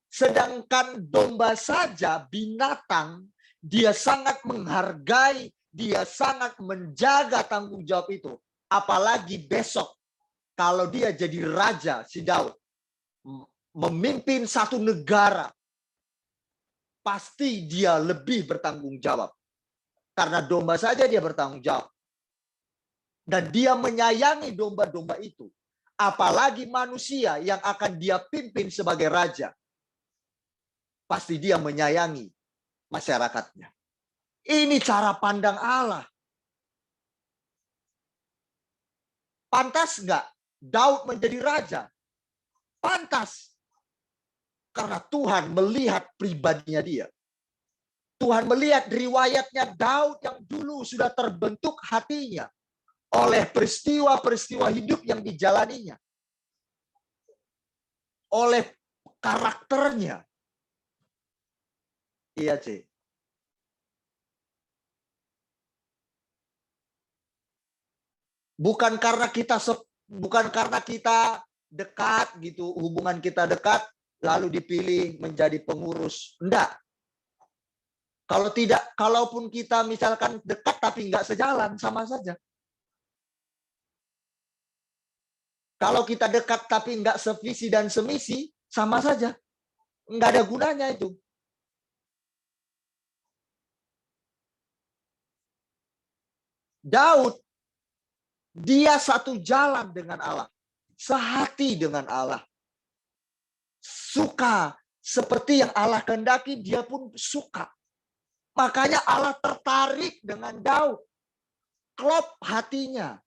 Sedangkan domba saja, binatang, dia sangat menghargai, dia sangat menjaga tanggung jawab itu. Apalagi besok, kalau dia jadi raja, si Daud, memimpin satu negara, pasti dia lebih bertanggung jawab. Karena domba saja dia bertanggung jawab. Dan dia menyayangi domba-domba itu. Apalagi manusia yang akan dia pimpin sebagai raja. Pasti dia menyayangi masyarakatnya. Ini cara pandang Allah. Pantas nggak Daud menjadi raja? Pantas. Karena Tuhan melihat pribadinya dia. Tuhan melihat riwayatnya Daud yang dulu sudah terbentuk hatinya oleh peristiwa-peristiwa hidup yang dijalaninya. Oleh karakternya. Iya, C. Bukan karena kita dekat gitu, hubungan kita dekat, lalu dipilih menjadi pengurus. Enggak. Kalau tidak, kalaupun kita misalkan dekat tapi enggak sejalan, sama saja. Kalau kita dekat tapi enggak sevisi dan semisi, sama saja. Enggak ada gunanya itu. Daud, dia satu jalan dengan Allah. Sehati dengan Allah. Suka seperti yang Allah kehendaki, dia pun suka. Makanya Allah tertarik dengan Daud. Klop hatinya.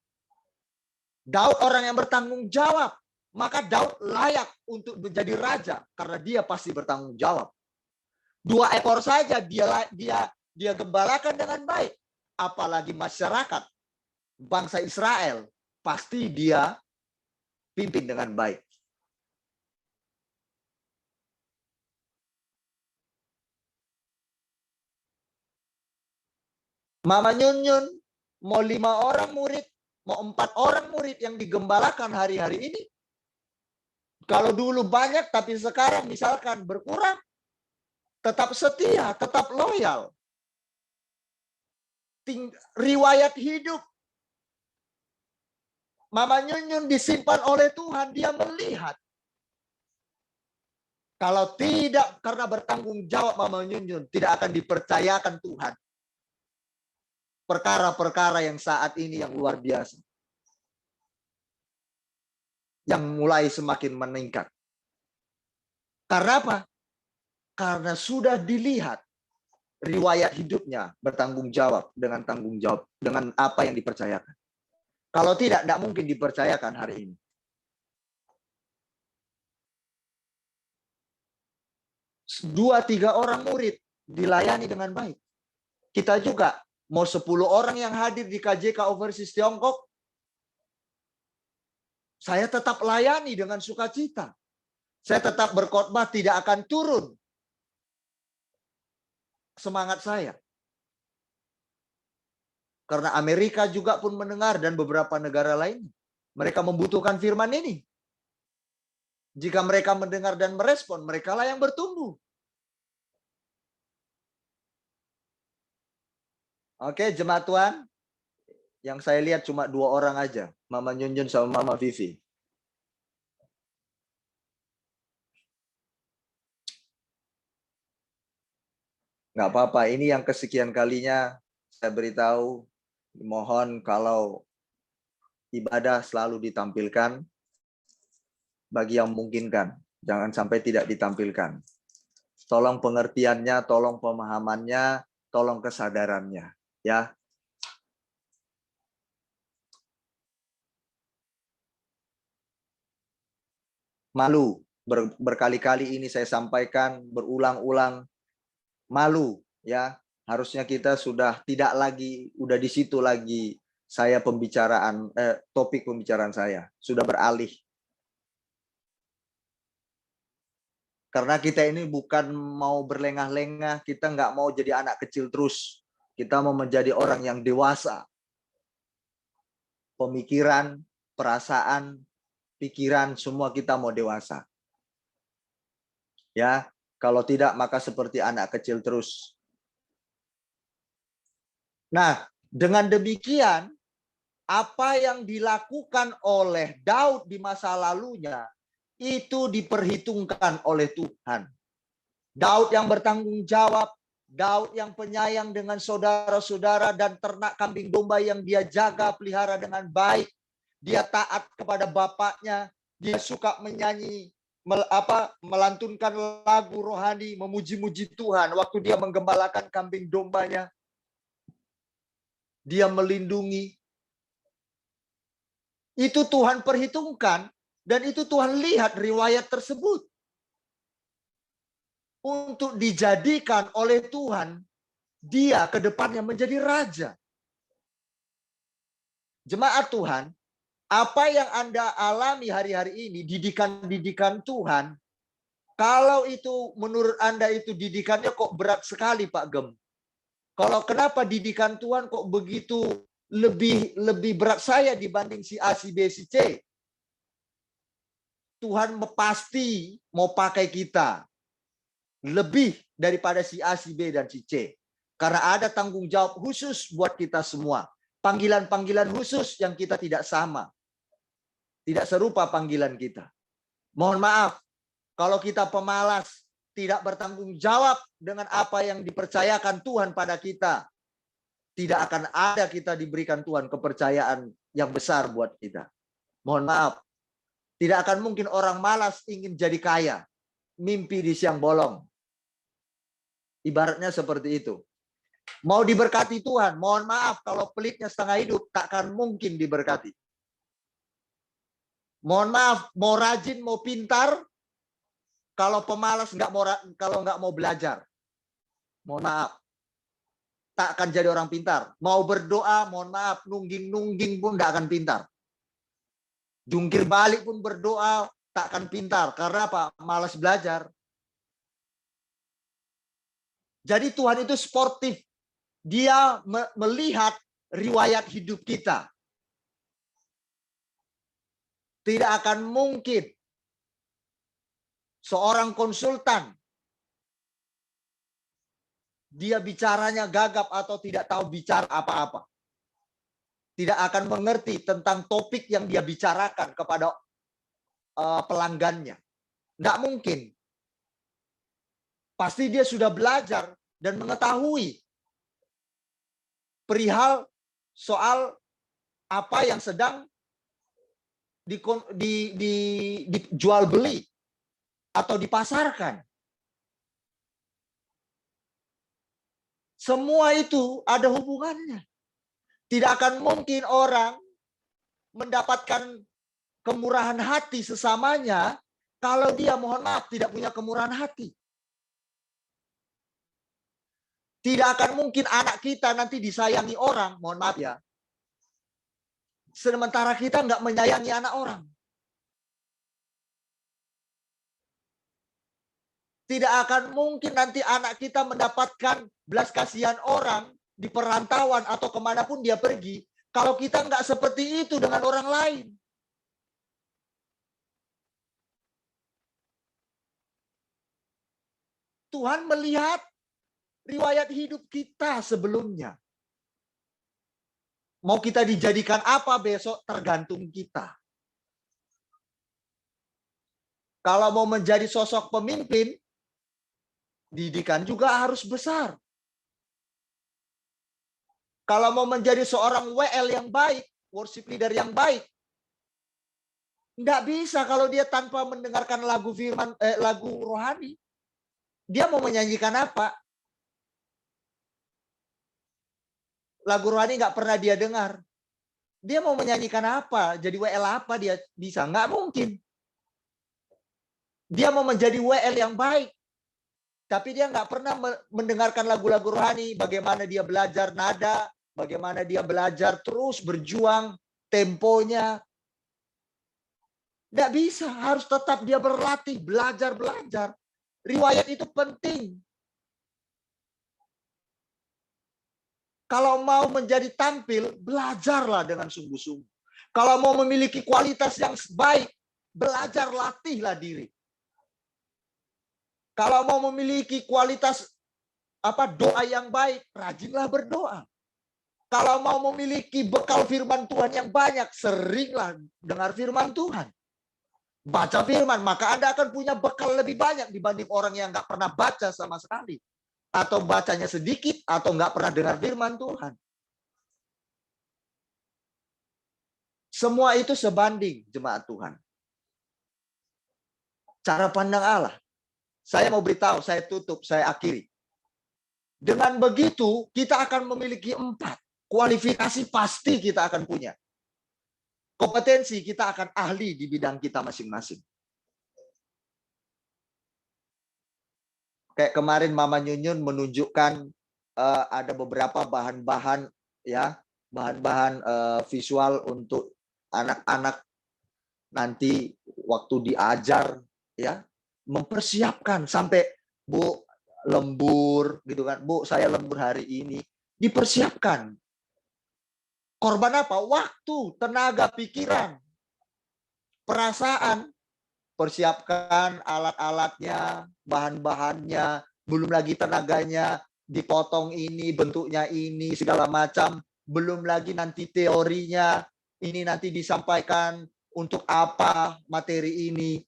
Daud orang yang bertanggung jawab. Maka Daud layak untuk menjadi raja karena dia pasti bertanggung jawab. 2 ekor saja dia gembalakan dengan baik. Apalagi masyarakat bangsa Israel, pasti dia pimpin dengan baik. Mama Nyun mau 5 orang murid, mau 4 orang murid yang digembalakan hari-hari ini. Kalau dulu banyak, tapi sekarang misalkan berkurang, tetap setia, tetap loyal. Riwayat hidup Mama Nyun disimpan oleh Tuhan, dia melihat. Kalau tidak karena bertanggung jawab Mama Nyun tidak akan dipercayakan Tuhan. Perkara-perkara yang saat ini yang luar biasa. Yang mulai semakin meningkat. Karena apa? Karena sudah dilihat riwayat hidupnya bertanggung jawab dengan tanggung jawab dengan apa yang dipercayakan. Kalau tidak mungkin dipercayakan hari ini. Dua, 3 orang murid dilayani dengan baik. Kita juga mau 10 orang yang hadir di KJK Overseas Tiongkok, saya tetap layani dengan sukacita. Saya tetap berkhotbah, tidak akan turun semangat saya. Karena Amerika juga pun mendengar dan beberapa negara lain. Mereka membutuhkan firman ini. Jika mereka mendengar dan merespon, mereka lah yang bertumbuh. Oke, jemaat Tuhan. Yang saya lihat cuma 2 orang aja. Mama Nyun sama Mama Vivi. Nggak apa-apa, ini yang kesekian kalinya saya beritahu. Mohon kalau ibadah selalu ditampilkan bagi yang memungkinkan. Jangan sampai tidak ditampilkan. Tolong pengertiannya, tolong pemahamannya, tolong kesadarannya. Ya. Malu. Berkali-kali ini saya sampaikan, berulang-ulang. Malu. Ya. Harusnya kita sudah tidak lagi, udah di situ lagi saya pembicaraan, topik pembicaraan saya. Sudah beralih. Karena kita ini bukan mau berlengah-lengah, kita nggak mau jadi anak kecil terus. Kita mau menjadi orang yang dewasa. Pemikiran, perasaan, pikiran, semua kita mau dewasa. Ya, kalau tidak maka seperti anak kecil terus. Nah, dengan demikian, apa yang dilakukan oleh Daud di masa lalunya, itu diperhitungkan oleh Tuhan. Daud yang bertanggung jawab, Daud yang penyayang dengan saudara-saudara dan ternak kambing domba yang dia jaga, pelihara dengan baik. Dia taat kepada bapaknya, dia suka menyanyi, melantunkan lagu rohani, memuji-muji Tuhan waktu dia menggembalakan kambing dombanya. Dia melindungi. Itu Tuhan perhitungkan dan itu Tuhan lihat riwayat tersebut. Untuk dijadikan oleh Tuhan, dia ke depannya menjadi raja. Jemaat Tuhan, apa yang Anda alami hari-hari ini, didikan-didikan Tuhan, kalau itu menurut Anda itu didikannya kok berat sekali Pak Gem. Kalau kenapa didikan Tuhan kok begitu lebih berat saya dibanding si A, si B, si C. Tuhan pasti mau pakai kita lebih daripada si A, si B, dan si C. Karena ada tanggung jawab khusus buat kita semua. Panggilan-panggilan khusus yang kita tidak sama. Tidak serupa panggilan kita. Mohon maaf, kalau kita pemalas, tidak bertanggung jawab dengan apa yang dipercayakan Tuhan pada kita, tidak akan ada kita diberikan Tuhan kepercayaan yang besar buat kita. Mohon maaf, tidak akan mungkin orang malas ingin jadi kaya, mimpi di siang bolong. Ibaratnya seperti itu. Mau diberkati Tuhan, mohon maaf kalau pelitnya setengah hidup, tak akan mungkin diberkati. Mohon maaf, mau rajin, mau pintar, kalau pemalas kalau nggak mau belajar. Mohon maaf. Tak akan jadi orang pintar. Mau berdoa, mohon maaf, nungging-nungging pun nggak akan pintar. Jungkir balik pun berdoa, tak akan pintar. Karena apa? Malas belajar. Jadi Tuhan itu sportif. Dia melihat riwayat hidup kita. Tidak akan mungkin seorang konsultan dia bicaranya gagap atau tidak tahu bicara apa-apa. Tidak akan mengerti tentang topik yang dia bicarakan kepada pelanggannya. Tidak mungkin. Pasti dia sudah belajar dan mengetahui perihal soal apa yang sedang dijual beli atau dipasarkan. Semua itu ada hubungannya. Tidak akan mungkin orang mendapatkan kemurahan hati sesamanya kalau dia, mohon maaf, tidak punya kemurahan hati. Tidak akan mungkin anak kita nanti disayangi orang, mohon maaf ya. Sementara kita nggak menyayangi anak orang. Tidak akan mungkin nanti anak kita mendapatkan belas kasihan orang di perantauan atau kemanapun dia pergi, kalau kita nggak seperti itu dengan orang lain. Tuhan melihat riwayat hidup kita sebelumnya. Mau kita dijadikan apa besok tergantung kita. Kalau mau menjadi sosok pemimpin, didikan juga harus besar. Kalau mau menjadi seorang WL yang baik, worship leader yang baik, nggak bisa kalau dia tanpa mendengarkan lagu firman, lagu rohani. Dia mau menyanyikan apa? Lagu rohani nggak pernah dia dengar. Dia mau menyanyikan apa? Jadi WL apa dia bisa? Nggak mungkin. Dia mau menjadi WL yang baik, tapi dia nggak pernah mendengarkan lagu-lagu rohani. Bagaimana dia belajar nada, bagaimana dia belajar terus berjuang, temponya. Nggak bisa, harus tetap dia berlatih, belajar. Riwayat itu penting. Kalau mau menjadi tampil, belajarlah dengan sungguh-sungguh. Kalau mau memiliki kualitas yang baik, belajar, latihlah diri. Kalau mau memiliki kualitas doa yang baik, rajinlah berdoa. Kalau mau memiliki bekal firman Tuhan yang banyak, seringlah dengar firman Tuhan. Baca firman, maka Anda akan punya bekal lebih banyak dibanding orang yang nggak pernah baca sama sekali. Atau bacanya sedikit, atau nggak pernah dengar firman Tuhan. Semua itu sebanding, jemaat Tuhan. Cara pandang Allah. Saya mau beritahu, saya tutup, saya akhiri. Dengan begitu, kita akan memiliki 4. Kualifikasi pasti kita akan punya. Kompetensi kita akan ahli di bidang kita masing-masing. Kayak kemarin Mama Nyunyun menunjukkan ada beberapa bahan-bahan ya, bahan-bahan visual untuk anak-anak nanti waktu diajar ya, mempersiapkan sampai Bu lembur gitu kan. Bu, saya lembur hari ini. Dipersiapkan. Korban apa? Waktu, tenaga, pikiran, perasaan. Persiapkan alat-alatnya, bahan-bahannya, belum lagi tenaganya, dipotong ini, bentuknya ini, segala macam. Belum lagi nanti teorinya, ini nanti disampaikan untuk apa materi ini.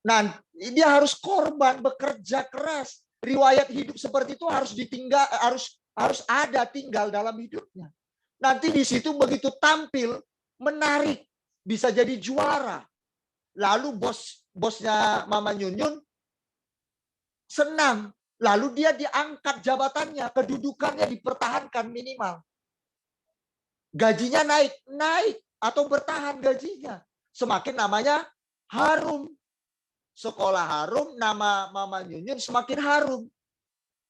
Nah, dia harus korban, bekerja keras. Riwayat hidup seperti itu harus ditinggal, harus ada tinggal dalam hidupnya. Nanti di situ begitu tampil, menarik, bisa jadi juara. Lalu bosnya Mama Nyunyun senang. Lalu dia diangkat jabatannya, kedudukannya dipertahankan minimal. Gajinya naik atau bertahan gajinya. semakin namanya harum. Sekolah harum, nama Mama Nyunyun semakin harum.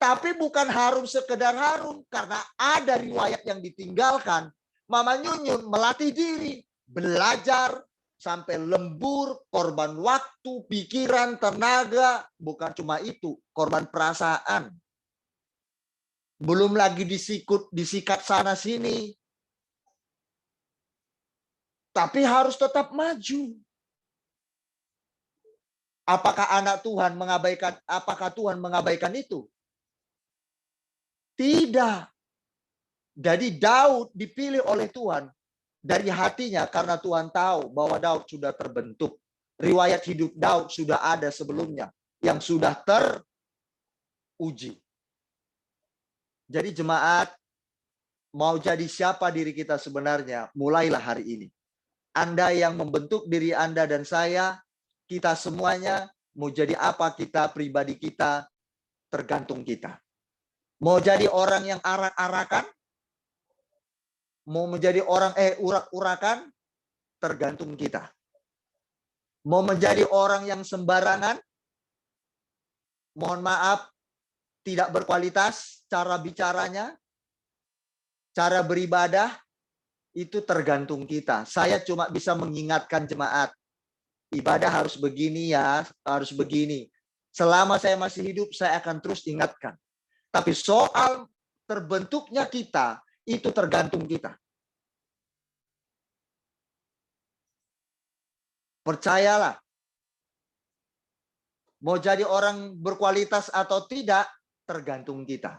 Tapi bukan harum sekedar harum, karena ada riwayat yang ditinggalkan. Mama Nyunyun melatih diri, belajar sampai lembur, korban waktu, pikiran, tenaga. Bukan cuma itu, korban perasaan. Belum lagi disikat sana sini. Tapi harus tetap maju. Apakah Tuhan mengabaikan itu? Tidak. Jadi Daud dipilih oleh Tuhan dari hatinya karena Tuhan tahu bahwa Daud sudah terbentuk. Riwayat hidup Daud sudah ada sebelumnya yang sudah teruji. Jadi jemaat, mau jadi siapa diri kita sebenarnya, mulailah hari ini. Anda yang membentuk diri Anda dan saya, kita semuanya mau jadi apa kita, pribadi kita, tergantung kita. Mau jadi orang yang arak-arakan, mau menjadi orang urak-urakan, tergantung kita. Mau menjadi orang yang sembarangan, mohon maaf, tidak berkualitas cara bicaranya, cara beribadah, itu tergantung kita. Saya cuma bisa mengingatkan jemaat, ibadah harus begini ya, harus begini. Selama saya masih hidup, saya akan terus ingatkan. Tapi soal terbentuknya kita, itu tergantung kita. Percayalah. Mau jadi orang berkualitas atau tidak, tergantung kita.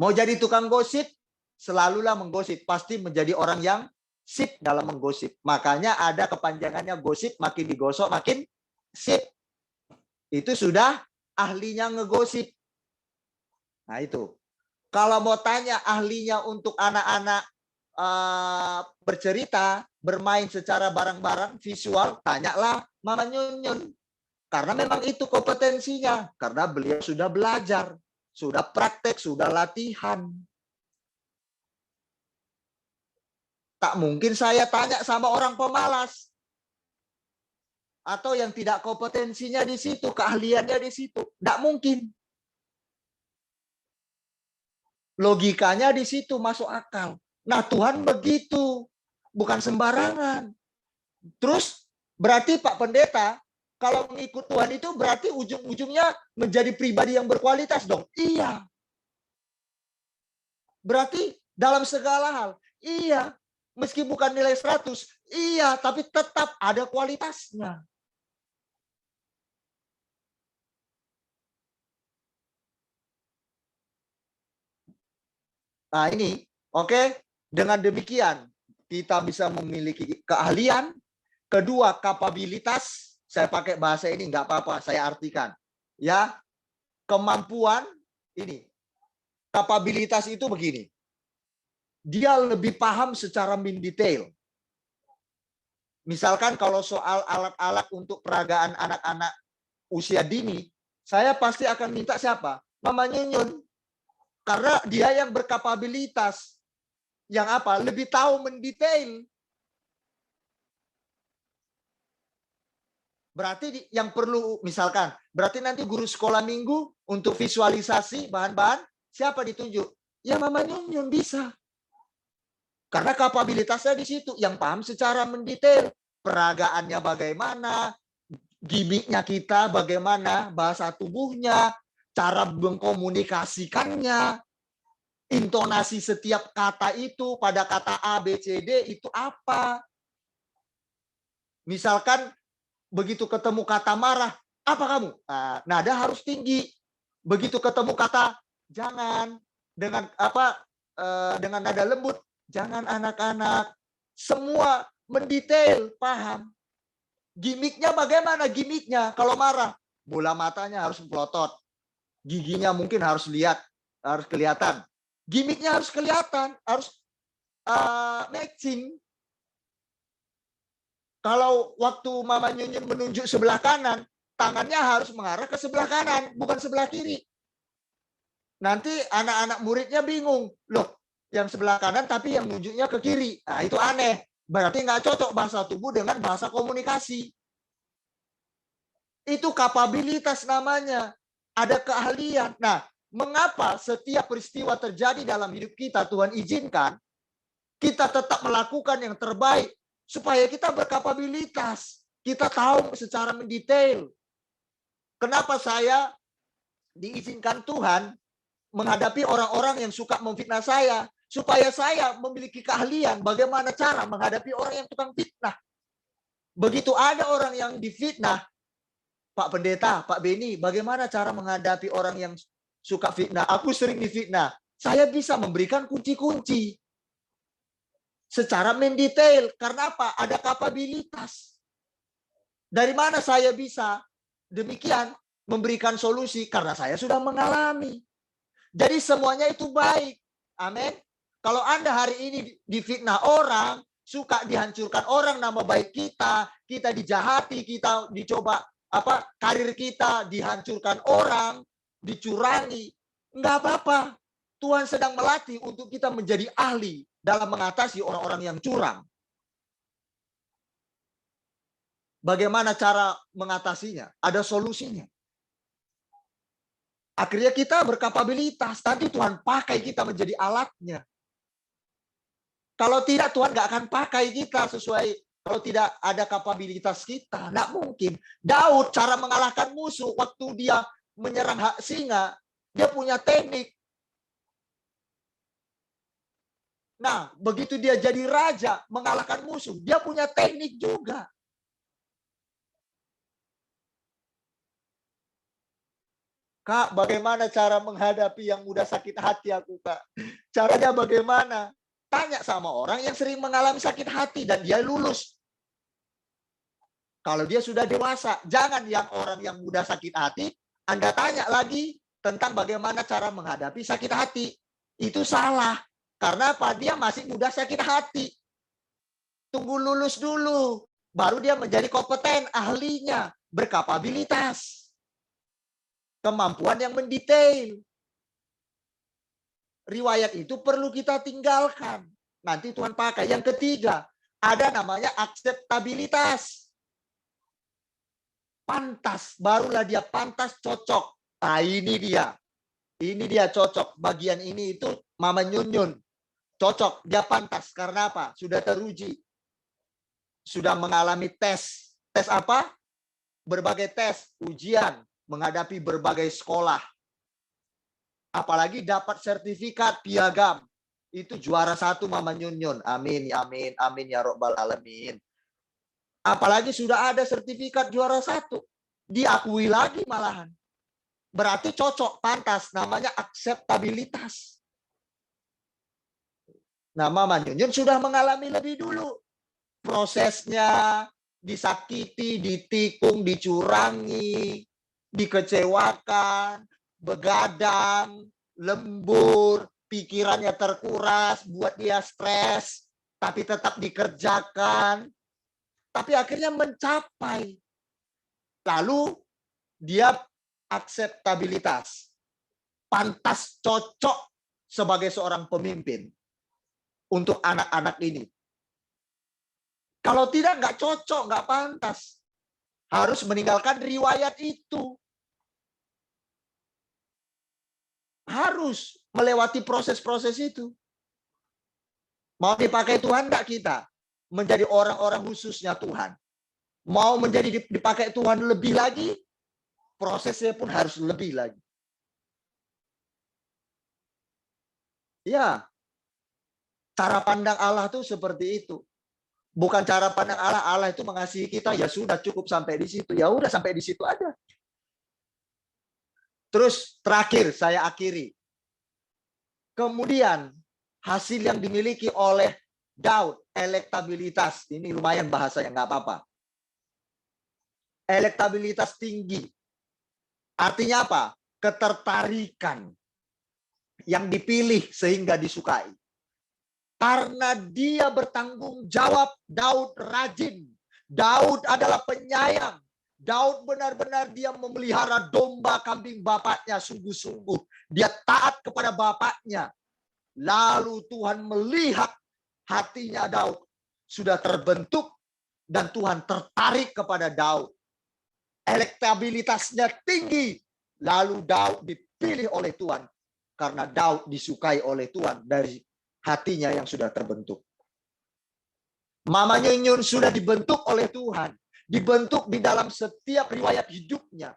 Mau jadi tukang gosip, selalulah menggosip. Pasti menjadi orang yang sip dalam menggosip. Makanya ada kepanjangannya gosip, makin digosok, makin sip. Itu sudah ahlinya ngegosip. Nah itu. Kalau mau tanya ahlinya untuk anak-anak bercerita, bermain secara bareng-bareng, visual, tanyalah Mama Nyunyun. Karena memang itu kompetensinya. Karena beliau sudah belajar, sudah praktek, sudah latihan. Tak mungkin saya tanya sama orang pemalas. Atau yang tidak kompetensinya di situ, keahliannya di situ. Tidak mungkin. Logikanya di situ masuk akal. Nah, Tuhan begitu. Bukan sembarangan. Terus berarti Pak Pendeta, kalau mengikut Tuhan itu berarti ujung-ujungnya menjadi pribadi yang berkualitas dong. Iya. Berarti dalam segala hal. Iya. Meski bukan nilai 100. Iya, tapi tetap ada kualitasnya. Nah ini, oke. Dengan demikian, kita bisa memiliki keahlian. Kedua, kapabilitas. Saya pakai bahasa ini, nggak apa-apa, saya artikan. Ya, kemampuan ini. Kapabilitas itu begini. Dia lebih paham secara mendetail. Misalkan kalau soal alat-alat untuk peragaan anak-anak usia dini, saya pasti akan minta siapa? Mama Nyunyun. Karena dia yang berkapabilitas. Yang apa? Lebih tahu mendetail. Berarti yang perlu, misalkan, berarti nanti guru sekolah minggu untuk visualisasi bahan-bahan, siapa ditunjuk? Ya Mama Nyunyun bisa. Karena kapabilitasnya di situ, yang paham secara mendetail. Peragaannya bagaimana, gimmicknya kita bagaimana, bahasa tubuhnya, cara mengkomunikasikannya, intonasi setiap kata itu, pada kata A, B, C, D itu apa. Misalkan begitu ketemu kata marah, apa kamu? Nada harus tinggi. Begitu ketemu kata jangan, dengan apa? Dengan nada lembut, jangan anak-anak. Semua mendetail, paham. Gimiknya bagaimana? Gimiknya kalau marah, bola matanya harus melotot. Giginya mungkin harus lihat, harus kelihatan. Gimiknya harus kelihatan, harus matching. Kalau waktu Mama Nyunyun menunjuk sebelah kanan, tangannya harus mengarah ke sebelah kanan, bukan sebelah kiri. Nanti anak-anak muridnya bingung. Loh, yang sebelah kanan tapi yang nunjuknya ke kiri. Nah, itu aneh. Berarti nggak cocok bahasa tubuh dengan bahasa komunikasi. Itu kapabilitas namanya. Ada keahlian. Nah, mengapa setiap peristiwa terjadi dalam hidup kita, Tuhan izinkan, kita tetap melakukan yang terbaik, supaya kita berkapabilitas. Kita tahu secara mendetail. Kenapa saya diizinkan Tuhan menghadapi orang-orang yang suka memfitnah saya, supaya saya memiliki keahlian bagaimana cara menghadapi orang yang tukang fitnah. Begitu ada orang yang difitnah, Pak Pendeta, Pak Beni, bagaimana cara menghadapi orang yang suka fitnah? Aku sering difitnah. Saya bisa memberikan kunci-kunci secara mendetail. Karena apa? Ada kapabilitas. Dari mana saya bisa demikian memberikan solusi? Karena saya sudah mengalami. Jadi semuanya itu baik. Amin. Kalau Anda hari ini difitnah orang, suka dihancurkan orang nama baik kita, kita dijahati, kita dicoba karir kita dihancurkan orang, dicurangi, enggak apa-apa. Tuhan sedang melatih untuk kita menjadi ahli dalam mengatasi orang-orang yang curang. Bagaimana cara mengatasinya? Ada solusinya. Akhirnya kita berkapabilitas. Nanti Tuhan pakai kita menjadi alatnya. Kalau tidak, Tuhan nggak akan pakai kita sesuai. Kalau tidak ada kapabilitas kita, nggak mungkin. Daud cara mengalahkan musuh waktu dia menyerang hak singa, dia punya teknik. Nah, begitu dia jadi raja mengalahkan musuh, dia punya teknik juga. Kak, bagaimana cara menghadapi yang mudah sakit hati aku, Kak? Caranya bagaimana? Tanya sama orang yang sering mengalami sakit hati dan dia lulus. Kalau dia sudah dewasa, jangan yang orang yang mudah sakit hati, Anda tanya lagi tentang bagaimana cara menghadapi sakit hati. Itu salah. Karena apa? Dia masih mudah sakit hati. Tunggu lulus dulu. Baru dia menjadi kompeten, ahlinya, berkapabilitas. Kemampuan yang mendetail. Riwayat itu perlu kita tinggalkan. Nanti Tuhan pakai. Yang ketiga, ada namanya akseptabilitas. Pantas, barulah dia pantas, cocok. Nah, ini dia. Ini dia cocok. Bagian ini itu Mama Nyun-Nyun. Cocok, dia pantas. Karena apa? Sudah teruji. Sudah mengalami tes. Tes apa? Berbagai tes, ujian, menghadapi berbagai sekolah. Apalagi dapat sertifikat piagam. Itu juara 1 Mama Nyun-Nyun. Amin, amin, amin ya Rabbal Alamin. Apalagi sudah ada sertifikat juara 1. Diakui lagi malahan. Berarti cocok, pantas. Namanya akseptabilitas. Nah, Mama Nyun-Nyun sudah mengalami lebih dulu. Prosesnya disakiti, ditikung, dicurangi, dikecewakan, begadang, lembur, pikirannya terkuras, buat dia stres, tapi tetap dikerjakan. Tapi akhirnya mencapai. Lalu dia akseptabilitas. Pantas, cocok sebagai seorang pemimpin untuk anak-anak ini. Kalau tidak, nggak cocok, nggak pantas. Harus meninggalkan riwayat itu. Harus melewati proses-proses itu. Mau dipakai Tuhan nggak kita? Menjadi orang-orang khususnya Tuhan. Mau menjadi dipakai Tuhan lebih lagi, prosesnya pun harus lebih lagi. Ya, cara pandang Allah tuh seperti itu. Bukan cara pandang Allah, Allah itu mengasihi kita, ya sudah cukup sampai di situ. Ya udah sampai di situ aja. Terus terakhir saya akhiri. Kemudian hasil yang dimiliki oleh Daud, elektabilitas. Ini lumayan bahasanya, nggak apa-apa. Elektabilitas tinggi. Artinya apa? Ketertarikan. Yang dipilih sehingga disukai. Karena dia bertanggung jawab, Daud rajin. Daud adalah penyayang. Daud benar-benar dia memelihara domba kambing bapaknya sungguh-sungguh. Dia taat kepada bapaknya. Lalu Tuhan melihat hatinya Daud. sudah terbentuk dan Tuhan tertarik kepada Daud. Elektabilitasnya tinggi. Lalu Daud dipilih oleh Tuhan karena Daud disukai oleh Tuhan dari hatinya yang sudah terbentuk. Mama Nyun sudah dibentuk oleh Tuhan. Dibentuk di dalam setiap riwayat hidupnya.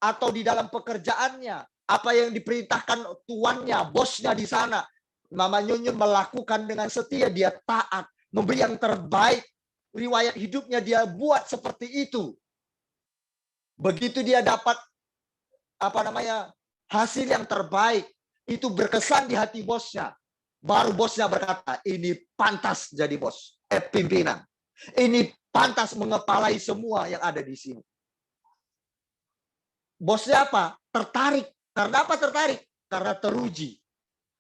Atau di dalam pekerjaannya. Apa yang diperintahkan tuannya, bosnya di sana. Mama Nyun melakukan dengan setia, dia taat, memberi yang terbaik. Riwayat hidupnya dia buat seperti itu. Begitu dia dapat hasil yang terbaik, itu berkesan di hati bosnya. Baru bosnya berkata, ini pantas jadi bos, pimpinan. Ini pantas mengepalai semua yang ada di sini. Bosnya apa? Tertarik. Karena apa tertarik? Karena teruji.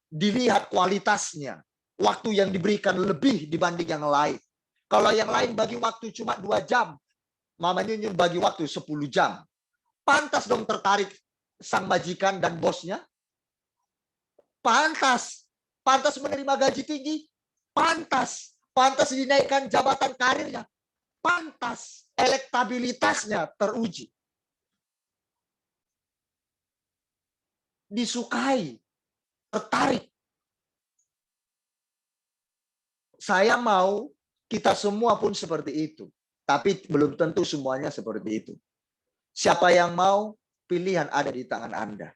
Dilihat kualitasnya. Waktu yang diberikan lebih dibanding yang lain. Kalau yang lain bagi waktu cuma 2 jam. Mama Nyun bagi waktu 10 jam. Pantas dong tertarik sang majikan dan bosnya? Pantas. Pantas menerima gaji tinggi? Pantas. Pantas dinaikkan jabatan karirnya? Pantas. Elektabilitasnya teruji. Disukai. Tertarik. Saya mau kita semua pun seperti itu. Tapi belum tentu semuanya seperti itu. Siapa yang mau, pilihan ada di tangan Anda.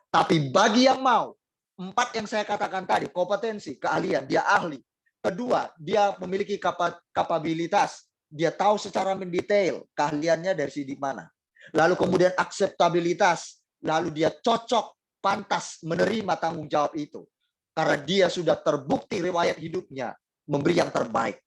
Tapi bagi yang mau, 4 yang saya katakan tadi, kompetensi, keahlian, dia ahli. Kedua, dia memiliki kapabilitas. Dia tahu secara mendetail keahliannya dari sini mana. Lalu kemudian akseptabilitas. Lalu dia cocok, pantas menerima tanggung jawab itu. Karena dia sudah terbukti riwayat hidupnya memberi yang terbaik.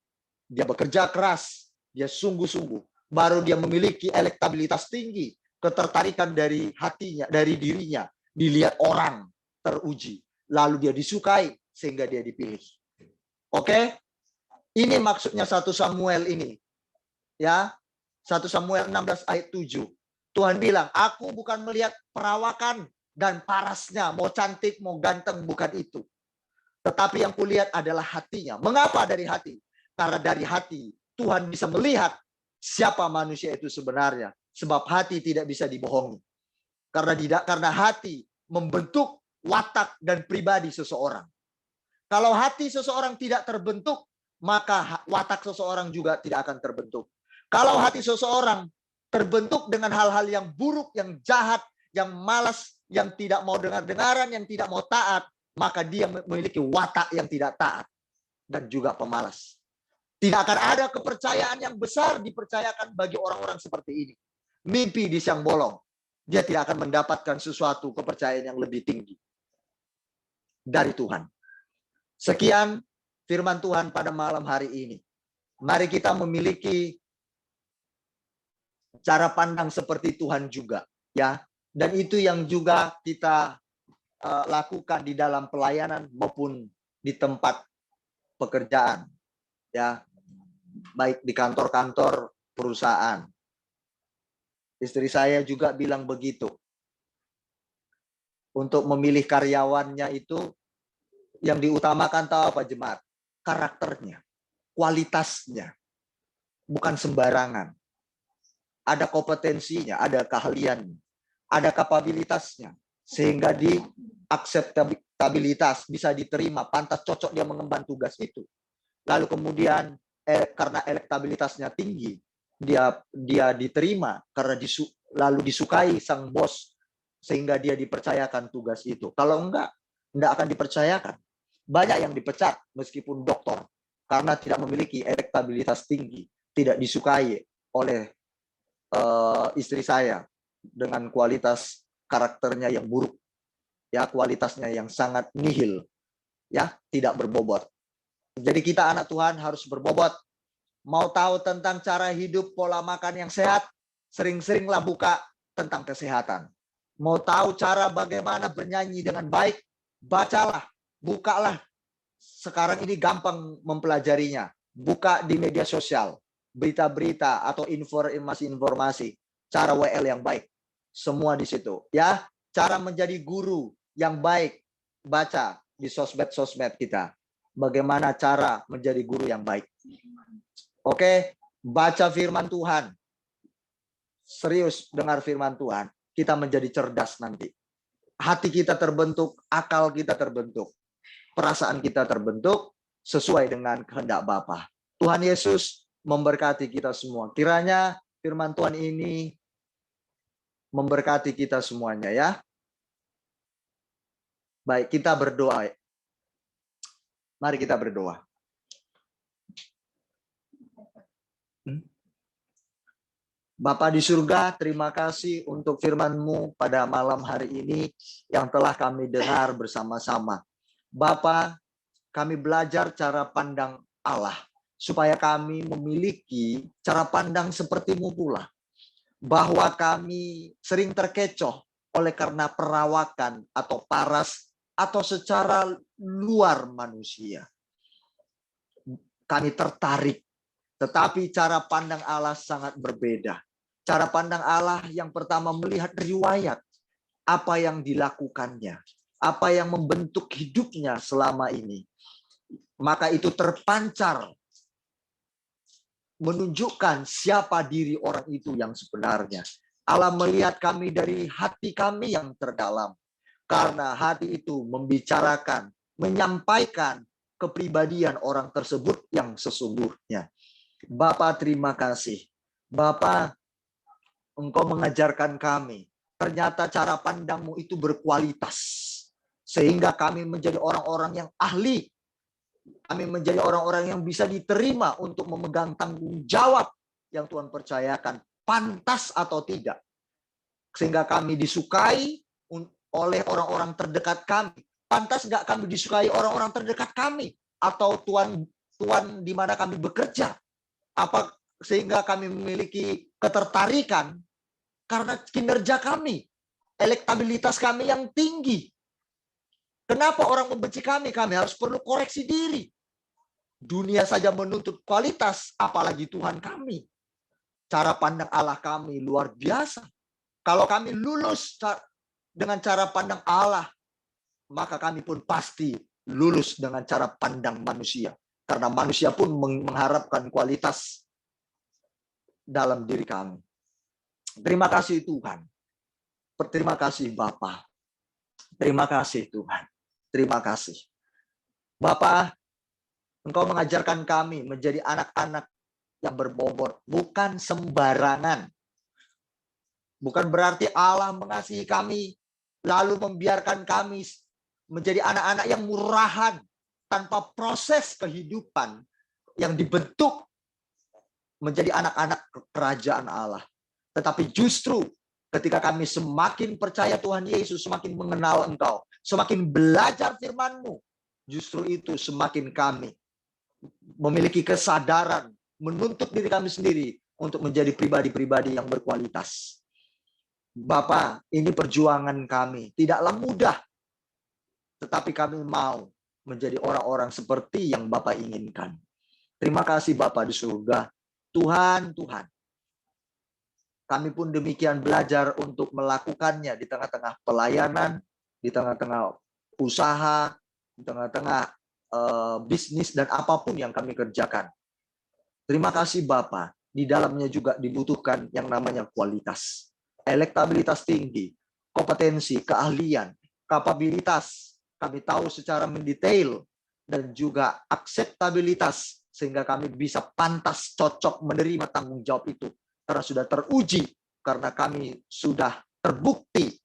Dia bekerja keras, dia sungguh-sungguh. Baru dia memiliki elektabilitas tinggi, ketertarikan dari hatinya, dari dirinya, dilihat orang, teruji. Lalu dia disukai sehingga dia dipilih. Oke? Ini maksudnya 1 Samuel ini. Ya. 1 Samuel 16 ayat 7. Tuhan bilang, aku bukan melihat perawakan dan parasnya, mau cantik, mau ganteng, bukan itu. Tetapi yang kulihat adalah hatinya. Mengapa dari hati? Karena dari hati Tuhan bisa melihat siapa manusia itu sebenarnya. Sebab hati tidak bisa dibohongi. Karena hati membentuk watak dan pribadi seseorang. Kalau hati seseorang tidak terbentuk, maka watak seseorang juga tidak akan terbentuk. Kalau hati seseorang terbentuk dengan hal-hal yang buruk, yang jahat, yang malas, yang tidak mau dengar-dengaran, yang tidak mau taat, maka dia memiliki watak yang tidak taat dan juga pemalas. Tidak akan ada kepercayaan yang besar dipercayakan bagi orang-orang seperti ini. Mimpi di siang bolong. Dia tidak akan mendapatkan sesuatu kepercayaan yang lebih tinggi dari Tuhan. Sekian firman Tuhan pada malam hari ini. Mari kita memiliki cara pandang seperti Tuhan juga, ya. Dan itu yang juga kita lakukan di dalam pelayanan maupun di tempat pekerjaan, ya, baik di kantor-kantor perusahaan. Istri saya juga bilang begitu. Untuk memilih karyawannya itu yang diutamakan tahu apa jemaat? Karakternya, kualitasnya, bukan sembarangan. Ada kompetensinya, ada keahliannya, ada kapabilitasnya, sehingga di akseptabilitas bisa diterima, pantas cocok dia mengemban tugas itu. Lalu kemudian karena elektabilitasnya tinggi, dia diterima karena lalu disukai sang bos sehingga dia dipercayakan tugas itu. Kalau enggak akan dipercayakan. Banyak yang dipecat meskipun doktor karena tidak memiliki elektabilitas tinggi, tidak disukai oleh istri saya dengan kualitas karakternya yang buruk, ya, kualitasnya yang sangat nihil, ya, tidak berbobot. Jadi kita anak Tuhan harus berbobot. Mau tahu tentang cara hidup, pola makan yang sehat, sering-seringlah buka tentang kesehatan. Mau tahu cara bagaimana bernyanyi dengan baik, bacalah, bukalah. Sekarang ini gampang mempelajarinya. Buka di media sosial, berita-berita atau informasi-informasi, cara WL yang baik. Semua di situ, ya. Cara menjadi guru yang baik, baca di sosmed-sosmed kita. bagaimana cara menjadi guru yang baik. Oke, baca firman Tuhan. Serius dengar firman Tuhan. Kita menjadi cerdas nanti. Hati kita terbentuk, akal kita terbentuk. Perasaan kita terbentuk sesuai dengan kehendak Bapa. Tuhan Yesus memberkati kita semua. Kiranya firman Tuhan ini memberkati kita semuanya ya. Baik, kita berdoa. Mari kita berdoa. Bapa di surga, terima kasih untuk firman-Mu pada malam hari ini yang telah kami dengar bersama-sama. Bapa, kami belajar cara pandang Allah, supaya kami memiliki cara pandang seperti-Mu pula. Bahwa kami sering terkecoh oleh karena perawakan atau paras atau secara luar manusia. Kami tertarik, tetapi cara pandang Allah sangat berbeda. Cara pandang Allah yang pertama melihat riwayat, apa yang dilakukannya, apa yang membentuk hidupnya selama ini. Maka itu terpancar, menunjukkan siapa diri orang itu yang sebenarnya. Allah melihat kami dari hati kami yang terdalam. Karena hati itu membicarakan, menyampaikan kepribadian orang tersebut yang sesungguhnya. Bapa, terima kasih. Bapa, Engkau mengajarkan kami. Ternyata cara pandang-Mu itu berkualitas. Sehingga kami menjadi orang-orang yang ahli. Kami menjadi orang-orang yang bisa diterima untuk memegang tanggung jawab yang Tuhan percayakan. Pantas atau tidak. Sehingga kami disukai oleh orang-orang terdekat kami. Pantas nggak kami disukai orang-orang terdekat kami? Atau Tuhan di mana kami bekerja? Apa sehingga kami memiliki ketertarikan karena kinerja kami, elektabilitas kami yang tinggi. Kenapa orang membenci kami? Kami harus perlu koreksi diri. Dunia saja menuntut kualitas, apalagi Tuhan kami. Cara pandang Allah kami luar biasa. Kalau kami lulus dengan cara pandang Allah, maka kami pun pasti lulus dengan cara pandang manusia. Karena manusia pun mengharapkan kualitas dalam diri kami. Terima kasih Tuhan. Terima kasih Bapa. Terima kasih Tuhan. Terima kasih. Bapa, Engkau mengajarkan kami menjadi anak-anak yang berbobot. Bukan sembarangan. Bukan berarti Allah mengasihi kami, lalu membiarkan kami menjadi anak-anak yang murahan, tanpa proses kehidupan yang dibentuk menjadi anak-anak kerajaan Allah. Tetapi justru ketika kami semakin percaya Tuhan Yesus, semakin mengenal Engkau, semakin belajar firman-Mu, justru itu semakin kami memiliki kesadaran, menuntut diri kami sendiri untuk menjadi pribadi-pribadi yang berkualitas. Bapa, ini perjuangan kami. Tidaklah mudah, tetapi kami mau menjadi orang-orang seperti yang Bapa inginkan. Terima kasih Bapa di surga. Tuhan, kami pun demikian belajar untuk melakukannya di tengah-tengah pelayanan, di tengah-tengah usaha, di tengah-tengah bisnis dan apapun yang kami kerjakan. Terima kasih Bapa. Di dalamnya juga dibutuhkan yang namanya kualitas. Elektabilitas tinggi, kompetensi, keahlian, kapabilitas. Kami tahu secara mendetail dan juga akseptabilitas sehingga kami bisa pantas cocok menerima tanggung jawab itu. Karena sudah teruji, karena kami sudah terbukti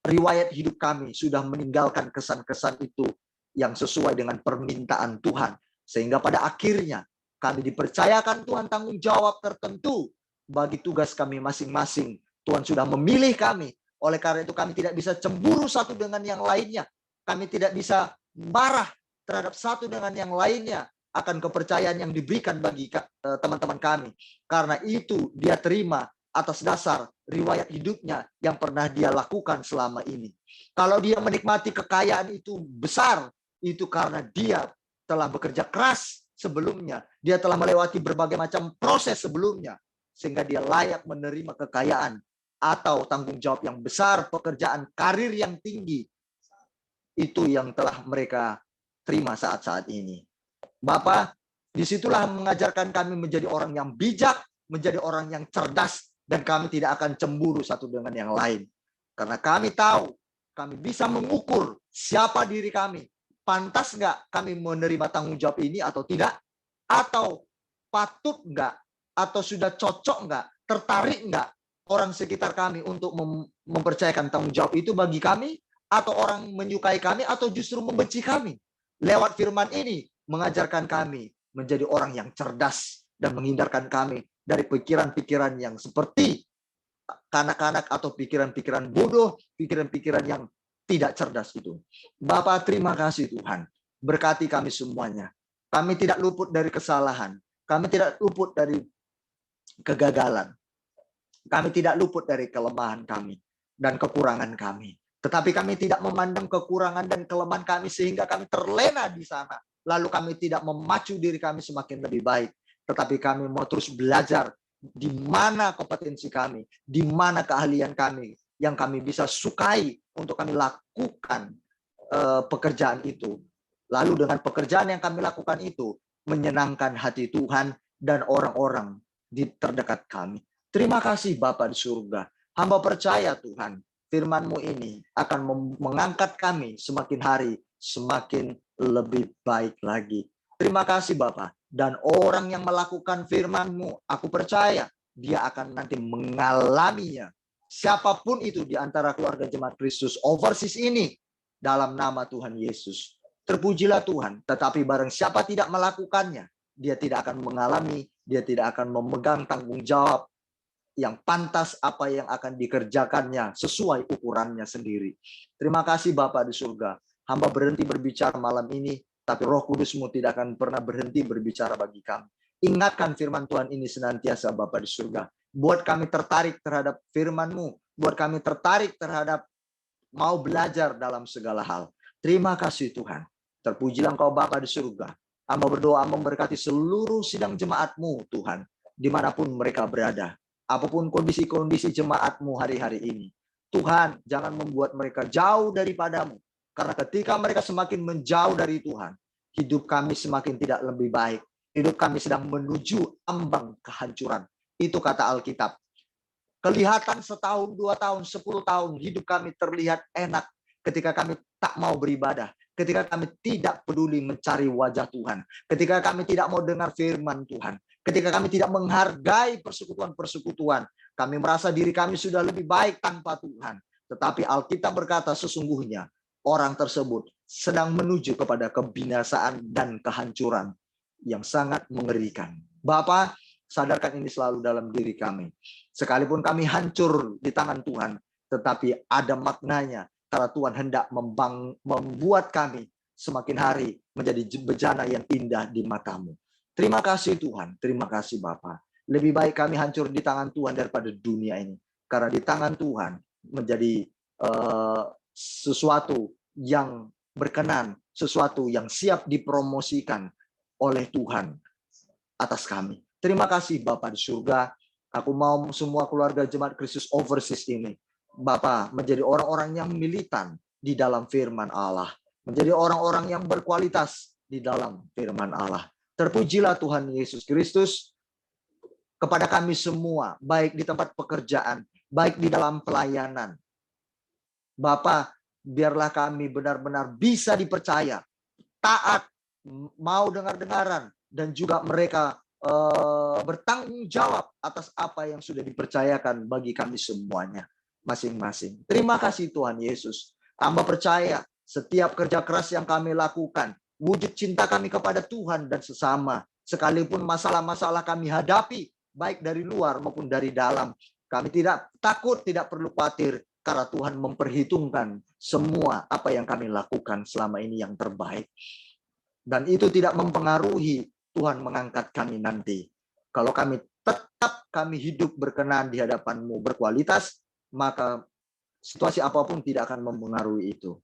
riwayat hidup kami sudah meninggalkan kesan-kesan itu yang sesuai dengan permintaan Tuhan. Sehingga pada akhirnya kami dipercayakan Tuhan tanggung jawab tertentu bagi tugas kami masing-masing. Tuhan sudah memilih kami. Oleh karena itu kami tidak bisa cemburu satu dengan yang lainnya. Kami tidak bisa marah terhadap satu dengan yang lainnya akan kepercayaan yang diberikan bagi teman-teman kami. Karena itu dia terima atas dasar riwayat hidupnya yang pernah dia lakukan selama ini. Kalau dia menikmati kekayaan itu besar, itu karena dia telah bekerja keras sebelumnya. Dia telah melewati berbagai macam proses sebelumnya. Sehingga dia layak menerima kekayaan atau tanggung jawab yang besar, pekerjaan, karir yang tinggi. Itu yang telah mereka terima saat-saat ini. Bapa, disitulah mengajarkan kami menjadi orang yang bijak, menjadi orang yang cerdas, dan kami tidak akan cemburu satu dengan yang lain. Karena kami tahu, kami bisa mengukur siapa diri kami. Pantas nggak kami menerima tanggung jawab ini atau tidak? Atau patut nggak? Atau sudah cocok nggak? Tertarik nggak orang sekitar kami untuk mempercayakan tanggung jawab itu bagi kami? Atau orang menyukai kami atau justru membenci kami? Lewat firman ini mengajarkan kami menjadi orang yang cerdas dan menghindarkan kami dari pikiran-pikiran yang seperti kanak-kanak atau pikiran-pikiran bodoh, pikiran-pikiran yang tidak cerdas itu. Bapak, terima kasih Tuhan. Berkati kami semuanya. Kami tidak luput dari kesalahan. Kami tidak luput dari kegagalan. Kami tidak luput dari kelemahan kami dan kekurangan kami. Tetapi kami tidak memandang kekurangan dan kelemahan kami sehingga kami terlena di sana. Lalu kami tidak memacu diri kami semakin lebih baik. Tetapi kami mau terus belajar di mana kompetensi kami, di mana keahlian kami yang kami bisa sukai untuk kami lakukan pekerjaan itu. Lalu dengan pekerjaan yang kami lakukan itu menyenangkan hati Tuhan dan orang-orang di terdekat kami. Terima kasih Bapa di surga. Hamba percaya Tuhan, firman-Mu ini akan mengangkat kami semakin hari semakin lebih baik lagi. Terima kasih Bapa. Dan orang yang melakukan firman-Mu, aku percaya dia akan nanti mengalaminya. Siapapun itu di antara keluarga Jemaat Kristus Overseas ini, dalam nama Tuhan Yesus. Terpujilah Tuhan, tetapi barang siapa tidak melakukannya, dia tidak akan mengalami, dia tidak akan memegang tanggung jawab yang pantas apa yang akan dikerjakannya sesuai ukurannya sendiri. Terima kasih Bapa di surga. Hamba berhenti berbicara malam ini, tapi Roh Kudus-Mu tidak akan pernah berhenti berbicara bagi kami. Ingatkan firman Tuhan ini senantiasa Bapa di surga. Buat kami tertarik terhadap firman-Mu. Buat kami tertarik terhadap mau belajar dalam segala hal. Terima kasih Tuhan. Terpujilah Engkau Bapa di surga. Hamba berdoa memberkati seluruh sidang jemaat-Mu Tuhan. Dimanapun mereka berada. Apapun kondisi-kondisi jemaat-Mu hari-hari ini. Tuhan, jangan membuat mereka jauh daripada-Mu. Karena ketika mereka semakin menjauh dari Tuhan, hidup kami semakin tidak lebih baik. Hidup kami sedang menuju ambang kehancuran. Itu kata Alkitab. Kelihatan setahun, 2 tahun, 10 tahun, hidup kami terlihat enak ketika kami tak mau beribadah. Ketika kami tidak peduli mencari wajah Tuhan. Ketika kami tidak mau dengar firman Tuhan. Ketika kami tidak menghargai persekutuan-persekutuan. Kami merasa diri kami sudah lebih baik tanpa Tuhan. Tetapi Alkitab berkata sesungguhnya orang tersebut sedang menuju kepada kebinasaan dan kehancuran yang sangat mengerikan. Bapa, sadarkan ini selalu dalam diri kami. Sekalipun kami hancur di tangan Tuhan, tetapi ada maknanya karena Tuhan hendak membuat kami semakin hari menjadi bejana yang indah di mata-Mu. Terima kasih Tuhan, terima kasih Bapa. Lebih baik kami hancur di tangan Tuhan daripada dunia ini. Karena di tangan Tuhan menjadi sesuatu yang berkenan, sesuatu yang siap dipromosikan oleh Tuhan atas kami. Terima kasih Bapa di surga. Aku mau semua keluarga Jemaat Kristus Overseas ini, Bapa, menjadi orang-orang yang militan di dalam firman Allah. Menjadi orang-orang yang berkualitas di dalam firman Allah. Terpujilah Tuhan Yesus Kristus kepada kami semua, baik di tempat pekerjaan, baik di dalam pelayanan. Bapa, biarlah kami benar-benar bisa dipercaya, taat, mau dengar-dengaran, dan juga mereka bertanggung jawab atas apa yang sudah dipercayakan bagi kami semuanya masing-masing. Terima kasih Tuhan Yesus. Hamba percaya setiap kerja keras yang kami lakukan, wujud cinta kami kepada Tuhan dan sesama, sekalipun masalah-masalah kami hadapi, baik dari luar maupun dari dalam, kami tidak takut, tidak perlu khawatir, karena Tuhan memperhitungkan semua apa yang kami lakukan selama ini yang terbaik. Dan itu tidak mempengaruhi Tuhan mengangkat kami nanti. Kalau kami tetap kami hidup berkenan di hadapan-Mu, berkualitas, maka situasi apapun tidak akan mempengaruhi itu.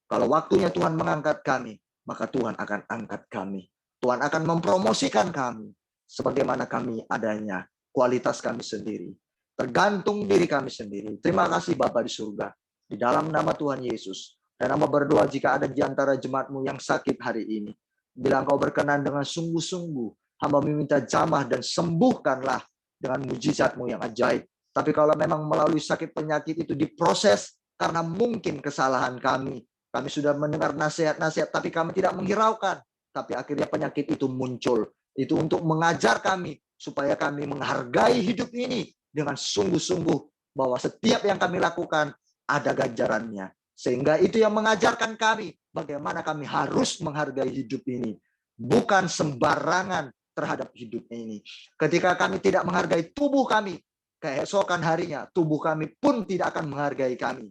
Kalau waktunya Tuhan mengangkat kami, maka Tuhan akan angkat kami. Tuhan akan mempromosikan kami sebagaimana kami adanya, kualitas kami sendiri. Tergantung diri kami sendiri. Terima kasih Bapa di surga. Di dalam nama Tuhan Yesus, Dan hamba berdoa jika ada di antara jemaatmu yang sakit hari ini, bila engkau berkenan dengan sungguh-sungguh, hamba meminta jamah dan sembuhkanlah dengan mujizatmu yang ajaib. Tapi kalau memang melalui sakit penyakit itu diproses karena mungkin kesalahan kami sudah mendengar nasihat-nasihat tapi kami tidak menghiraukan, tapi akhirnya penyakit itu muncul. Itu untuk mengajar kami supaya kami menghargai hidup ini dengan sungguh-sungguh, bahwa setiap yang kami lakukan ada ganjarannya. Sehingga itu yang mengajarkan kami bagaimana kami harus menghargai hidup ini, bukan sembarangan terhadap hidup ini. Ketika kami tidak menghargai tubuh kami, keesokan harinya tubuh kami pun tidak akan menghargai kami.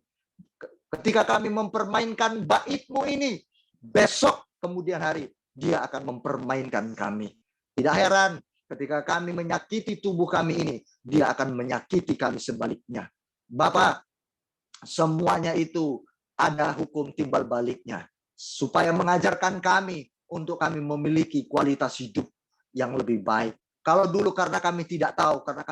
Ketika kami mempermainkan baitmu ini, besok kemudian hari dia akan mempermainkan kami. Tidak heran ketika kami menyakiti tubuh kami ini, dia akan menyakiti kami sebaliknya. Bapak, semuanya itu ada hukum timbal baliknya, supaya mengajarkan kami untuk kami memiliki kualitas hidup yang lebih baik. Kalau dulu karena kami tidak tahu, karena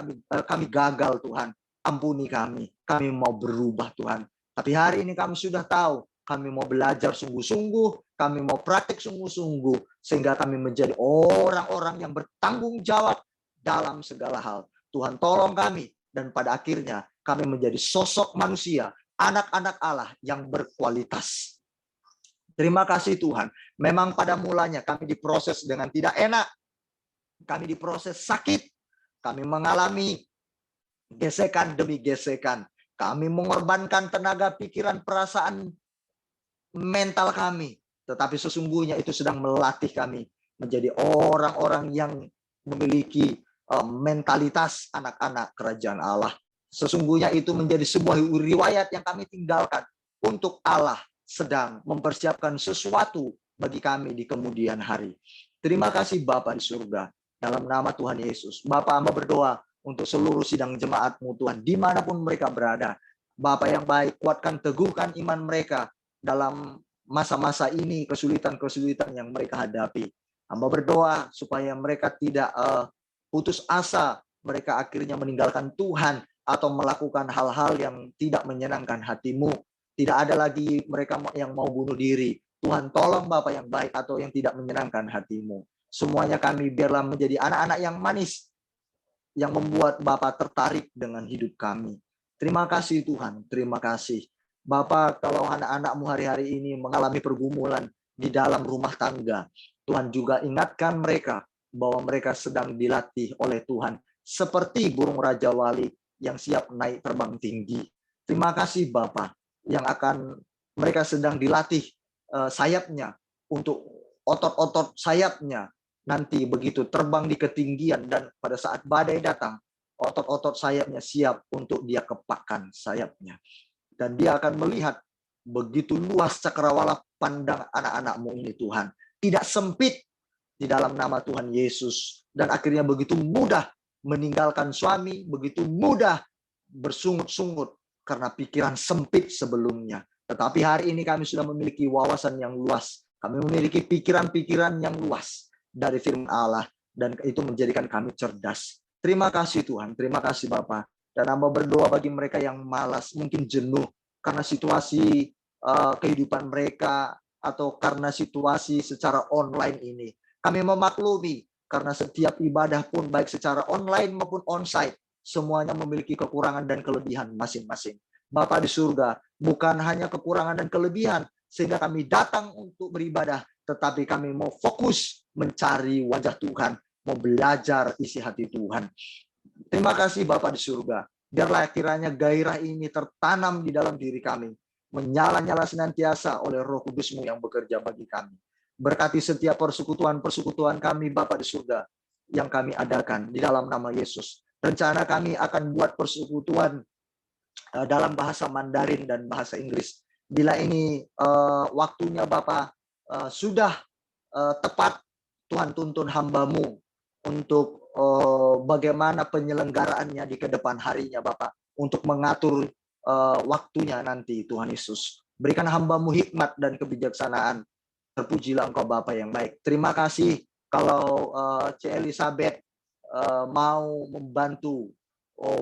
kami gagal, Tuhan, ampuni kami mau berubah, Tuhan. Tapi hari ini kami sudah tahu, kami mau belajar sungguh-sungguh, kami mau praktik sungguh-sungguh, sehingga kami menjadi orang-orang yang bertanggung jawab dalam segala hal. Tuhan tolong kami, dan pada akhirnya kami menjadi sosok manusia, anak-anak Allah yang berkualitas. Terima kasih Tuhan. Memang pada mulanya kami diproses dengan tidak enak. Kami diproses sakit. Kami mengalami gesekan demi gesekan. Kami mengorbankan tenaga, pikiran, perasaan, mental kami. Tetapi sesungguhnya itu sedang melatih kami menjadi orang-orang yang memiliki mentalitas anak-anak kerajaan Allah. Sesungguhnya itu menjadi sebuah riwayat yang kami tinggalkan untuk Allah sedang mempersiapkan sesuatu bagi kami di kemudian hari. Terima kasih Bapa di surga. Dalam nama Tuhan Yesus. Bapa, hamba berdoa untuk seluruh sidang jemaat-Mu Tuhan, dimanapun mereka berada. Bapa yang baik, kuatkan, teguhkan iman mereka dalam masa-masa ini, kesulitan-kesulitan yang mereka hadapi. Hamba berdoa supaya mereka tidak putus asa, mereka akhirnya meninggalkan Tuhan, atau melakukan hal-hal yang tidak menyenangkan hati-Mu. Tidak ada lagi mereka yang mau bunuh diri. Tuhan tolong Bapa yang baik, atau yang tidak menyenangkan hati-Mu. Semuanya kami biarlah menjadi anak-anak yang manis, yang membuat Bapa tertarik dengan hidup kami. Terima kasih Tuhan, terima kasih. Bapa, kalau anak-anak-Mu hari-hari ini mengalami pergumulan di dalam rumah tangga, Tuhan juga ingatkan mereka bahwa mereka sedang dilatih oleh Tuhan, seperti burung Raja Wali yang siap naik terbang tinggi. Terima kasih Bapa, yang akan mereka sedang dilatih sayapnya, untuk otot-otot sayapnya nanti begitu terbang di ketinggian, dan pada saat badai datang, otot-otot sayapnya siap untuk dia kepakkan sayapnya. Dan dia akan melihat begitu luas cakrawala pandang anak-anak-Mu ini Tuhan. Tidak sempit di dalam nama Tuhan Yesus. Dan akhirnya begitu mudah meninggalkan suami, begitu mudah bersungut-sungut karena pikiran sempit sebelumnya. Tetapi hari ini kami sudah memiliki wawasan yang luas. Kami memiliki pikiran-pikiran yang luas dari firman Allah. Dan itu menjadikan kami cerdas. Terima kasih Tuhan, terima kasih Bapa. Dan hamba berdoa bagi mereka yang malas, mungkin jenuh karena situasi kehidupan mereka, atau karena situasi secara online ini. Kami memaklumi, karena setiap ibadah pun baik secara online maupun onsite, semuanya memiliki kekurangan dan kelebihan masing-masing. Bapa di surga, bukan hanya kekurangan dan kelebihan, sehingga kami datang untuk beribadah, tetapi kami mau fokus mencari wajah Tuhan, mau belajar isi hati Tuhan. Terima kasih Bapa di surga. Biarlah kiranya gairah ini tertanam di dalam diri kami, menyala-nyala senantiasa oleh Roh Kudus-Mu yang bekerja bagi kami. Berkati setiap persekutuan-persekutuan kami Bapa di surga yang kami adakan di dalam nama Yesus. Rencana kami akan buat persekutuan dalam bahasa Mandarin dan bahasa Inggris. Bila ini waktunya Bapa sudah tepat, Tuhan tuntun hamba-Mu untuk bagaimana penyelenggaraannya di kedepan harinya Bapa, untuk mengatur waktunya nanti Tuhan Yesus. Berikan hamba-Mu hikmat dan kebijaksanaan. Terpujilah Engkau Bapa yang baik. Terima kasih kalau C. Elizabeth mau membantu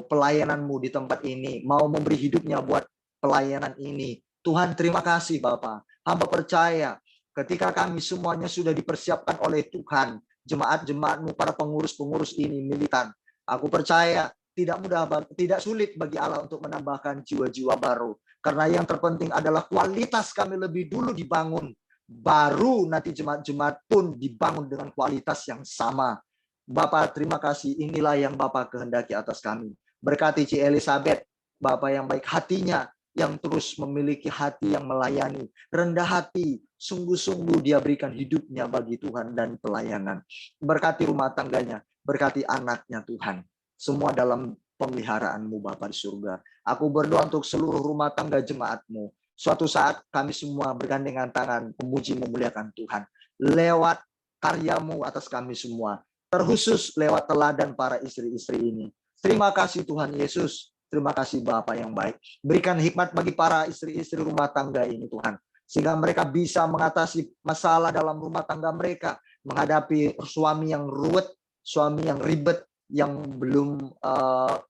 pelayanan-Mu di tempat ini, mau memberi hidupnya buat pelayanan ini. Tuhan, terima kasih Bapa. Hamba percaya ketika kami semuanya sudah dipersiapkan oleh Tuhan, jemaat-jemaat-Mu, para pengurus-pengurus ini militan, aku percaya tidak mudah, tidak sulit bagi Allah untuk menambahkan jiwa-jiwa baru. Karena yang terpenting adalah kualitas kami lebih dulu dibangun. Baru nanti jemaat-jemaat pun dibangun dengan kualitas yang sama. Bapak, terima kasih. Inilah yang Bapak kehendaki atas kami. Berkati Ci Elizabeth, Bapak yang baik hatinya, yang terus memiliki hati yang melayani. Rendah hati, sungguh-sungguh dia berikan hidupnya bagi Tuhan dan pelayanan. Berkati rumah tangganya, berkati anaknya Tuhan. Semua dalam pemeliharaan-Mu Bapa di surga. Aku berdoa untuk seluruh rumah tangga jemaat-Mu. Suatu saat kami semua bergandengan tangan memuji memuliakan Tuhan. Lewat karya-Mu atas kami semua. Terkhusus lewat teladan para istri-istri ini. Terima kasih Tuhan Yesus. Terima kasih Bapa yang baik. Berikan hikmat bagi para istri-istri rumah tangga ini Tuhan. Sehingga mereka bisa mengatasi masalah dalam rumah tangga mereka. Menghadapi suami yang ruwet, suami yang ribet, yang belum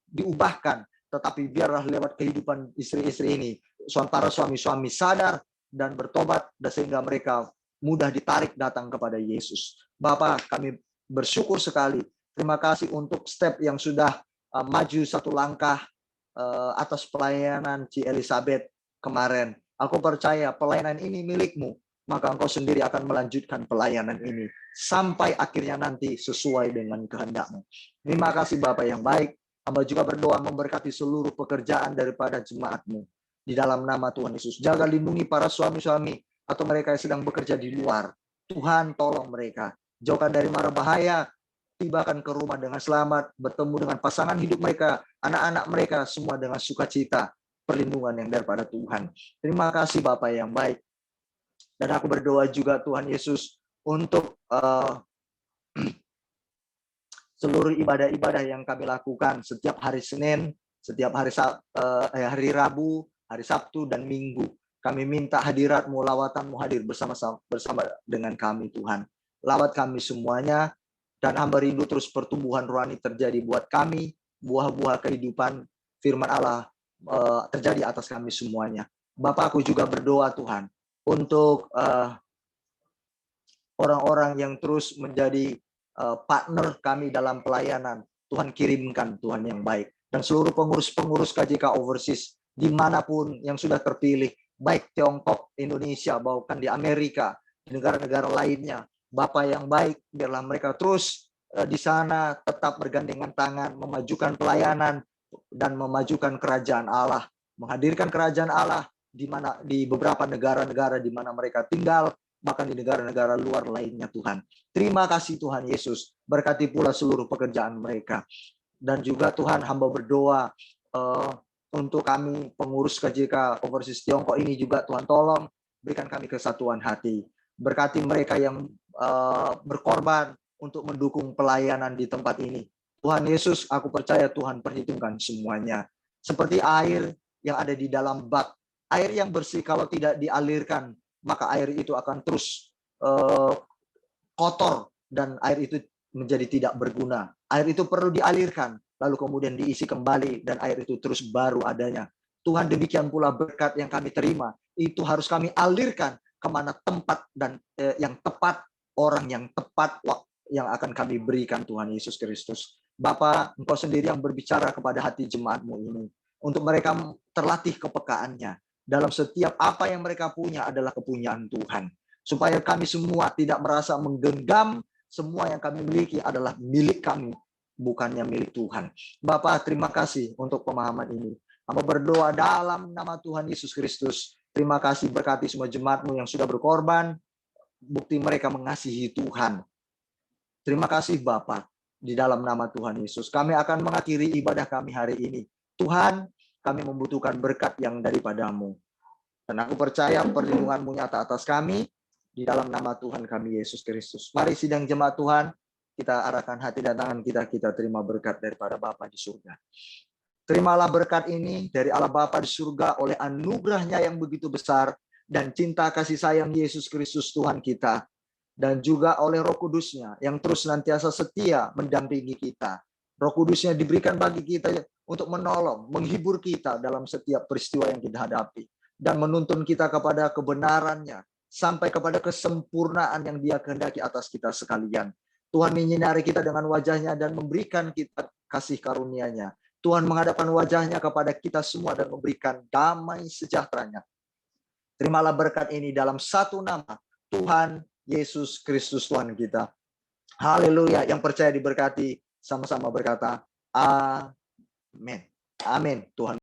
diubahkan, tetapi biarlah lewat kehidupan istri-istri ini, para suami-suami sadar dan bertobat, dan sehingga mereka mudah ditarik datang kepada Yesus. Bapak, kami bersyukur sekali. Terima kasih untuk step yang sudah maju satu langkah atas pelayanan Ci Elizabeth kemarin. Aku percaya pelayanan ini milik-Mu, maka Engkau sendiri akan melanjutkan pelayanan ini sampai akhirnya nanti sesuai dengan kehendak-Mu. Terima kasih Bapak yang baik. Hamba juga berdoa memberkati seluruh pekerjaan daripada jemaat-Mu. Di dalam nama Tuhan Yesus. Jaga lindungi para suami-suami atau mereka yang sedang bekerja di luar. Tuhan tolong mereka. Jauhkan dari mara bahaya. Tibakan ke rumah dengan selamat. Bertemu dengan pasangan hidup mereka. Anak-anak mereka semua dengan sukacita. Perlindungan yang daripada Tuhan. Terima kasih Bapak yang baik. Dan aku berdoa juga Tuhan Yesus untuk seluruh ibadah-ibadah yang kami lakukan setiap hari Senin, setiap hari Rabu, hari Sabtu, dan Minggu. Kami minta hadirat-Mu, lawatan-Mu hadir bersama dengan kami Tuhan. Lawat kami semuanya, dan hamba rindu terus pertumbuhan rohani terjadi buat kami, buah-buah kehidupan firman Allah terjadi atas kami semuanya. Bapak, aku juga berdoa Tuhan, untuk orang-orang yang terus menjadi partner kami dalam pelayanan. Tuhan kirimkan Tuhan yang baik. Dan seluruh pengurus-pengurus KJK Overseas, dimanapun yang sudah terpilih, baik Tiongkok, Indonesia, bahkan di Amerika, di negara-negara lainnya. Bapak yang baik, biarlah mereka terus di sana tetap bergandengan tangan, memajukan pelayanan, dan memajukan kerajaan Allah. Menghadirkan kerajaan Allah di beberapa negara-negara di mana mereka tinggal, bahkan di negara-negara luar lainnya Tuhan. Terima kasih Tuhan Yesus. Berkati pula seluruh pekerjaan mereka. Dan juga Tuhan, hamba berdoa untuk kami pengurus KJK Overseas Tiongkok ini juga Tuhan tolong berikan kami kesatuan hati. Berkati mereka yang berkorban untuk mendukung pelayanan di tempat ini. Tuhan Yesus, aku percaya Tuhan perhitungkan semuanya. Seperti air yang ada di dalam bak. Air yang bersih kalau tidak dialirkan, maka air itu akan terus kotor dan air itu menjadi tidak berguna. Air itu perlu dialirkan, lalu kemudian diisi kembali dan air itu terus baru adanya. Tuhan, demikian pula berkat yang kami terima, itu harus kami alirkan kemana tempat dan yang tepat, orang yang tepat yang akan kami berikan Tuhan Yesus Kristus. Bapa, Engkau sendiri yang berbicara kepada hati jemaat-Mu ini, untuk mereka terlatih kepekaannya. Dalam setiap apa yang mereka punya adalah kepunyaan Tuhan. Supaya kami semua tidak merasa menggenggam semua yang kami miliki adalah milik kami, bukannya milik Tuhan. Bapak, terima kasih untuk pemahaman ini. Hamba berdoa dalam nama Tuhan Yesus Kristus. Terima kasih, berkati semua jemaat-Mu yang sudah berkorban. Bukti mereka mengasihi Tuhan. Terima kasih Bapak. Di dalam nama Tuhan Yesus. Kami akan mengakhiri ibadah kami hari ini. Tuhan, kami membutuhkan berkat yang daripada-Mu. Dan aku percaya perlindungan-Mu nyata atas kami. Di dalam nama Tuhan kami Yesus Kristus. Mari sidang jemaat Tuhan, kita arahkan hati dan tangan kita terima berkat daripada Bapa di surga. Terimalah berkat ini dari Allah Bapa di surga oleh anugerah-Nya yang begitu besar dan cinta kasih sayang Yesus Kristus Tuhan kita. Dan juga oleh Roh Kudus-Nya yang terus senantiasa setia mendampingi kita. Roh Kudus-Nya diberikan bagi kita untuk menolong, menghibur kita dalam setiap peristiwa yang kita hadapi. dan menuntun kita kepada kebenarannya, sampai kepada kesempurnaan yang Dia kehendaki atas kita sekalian. Tuhan menyinari kita dengan wajah-Nya dan memberikan kita kasih karunia-Nya. Tuhan menghadapkan wajah-Nya kepada kita semua dan memberikan damai sejahtera-Nya. Terimalah berkat ini dalam satu nama, Tuhan Yesus Kristus Tuhan kita. Haleluya. Yang percaya diberkati sama-sama berkata amin. Amin. Tuhan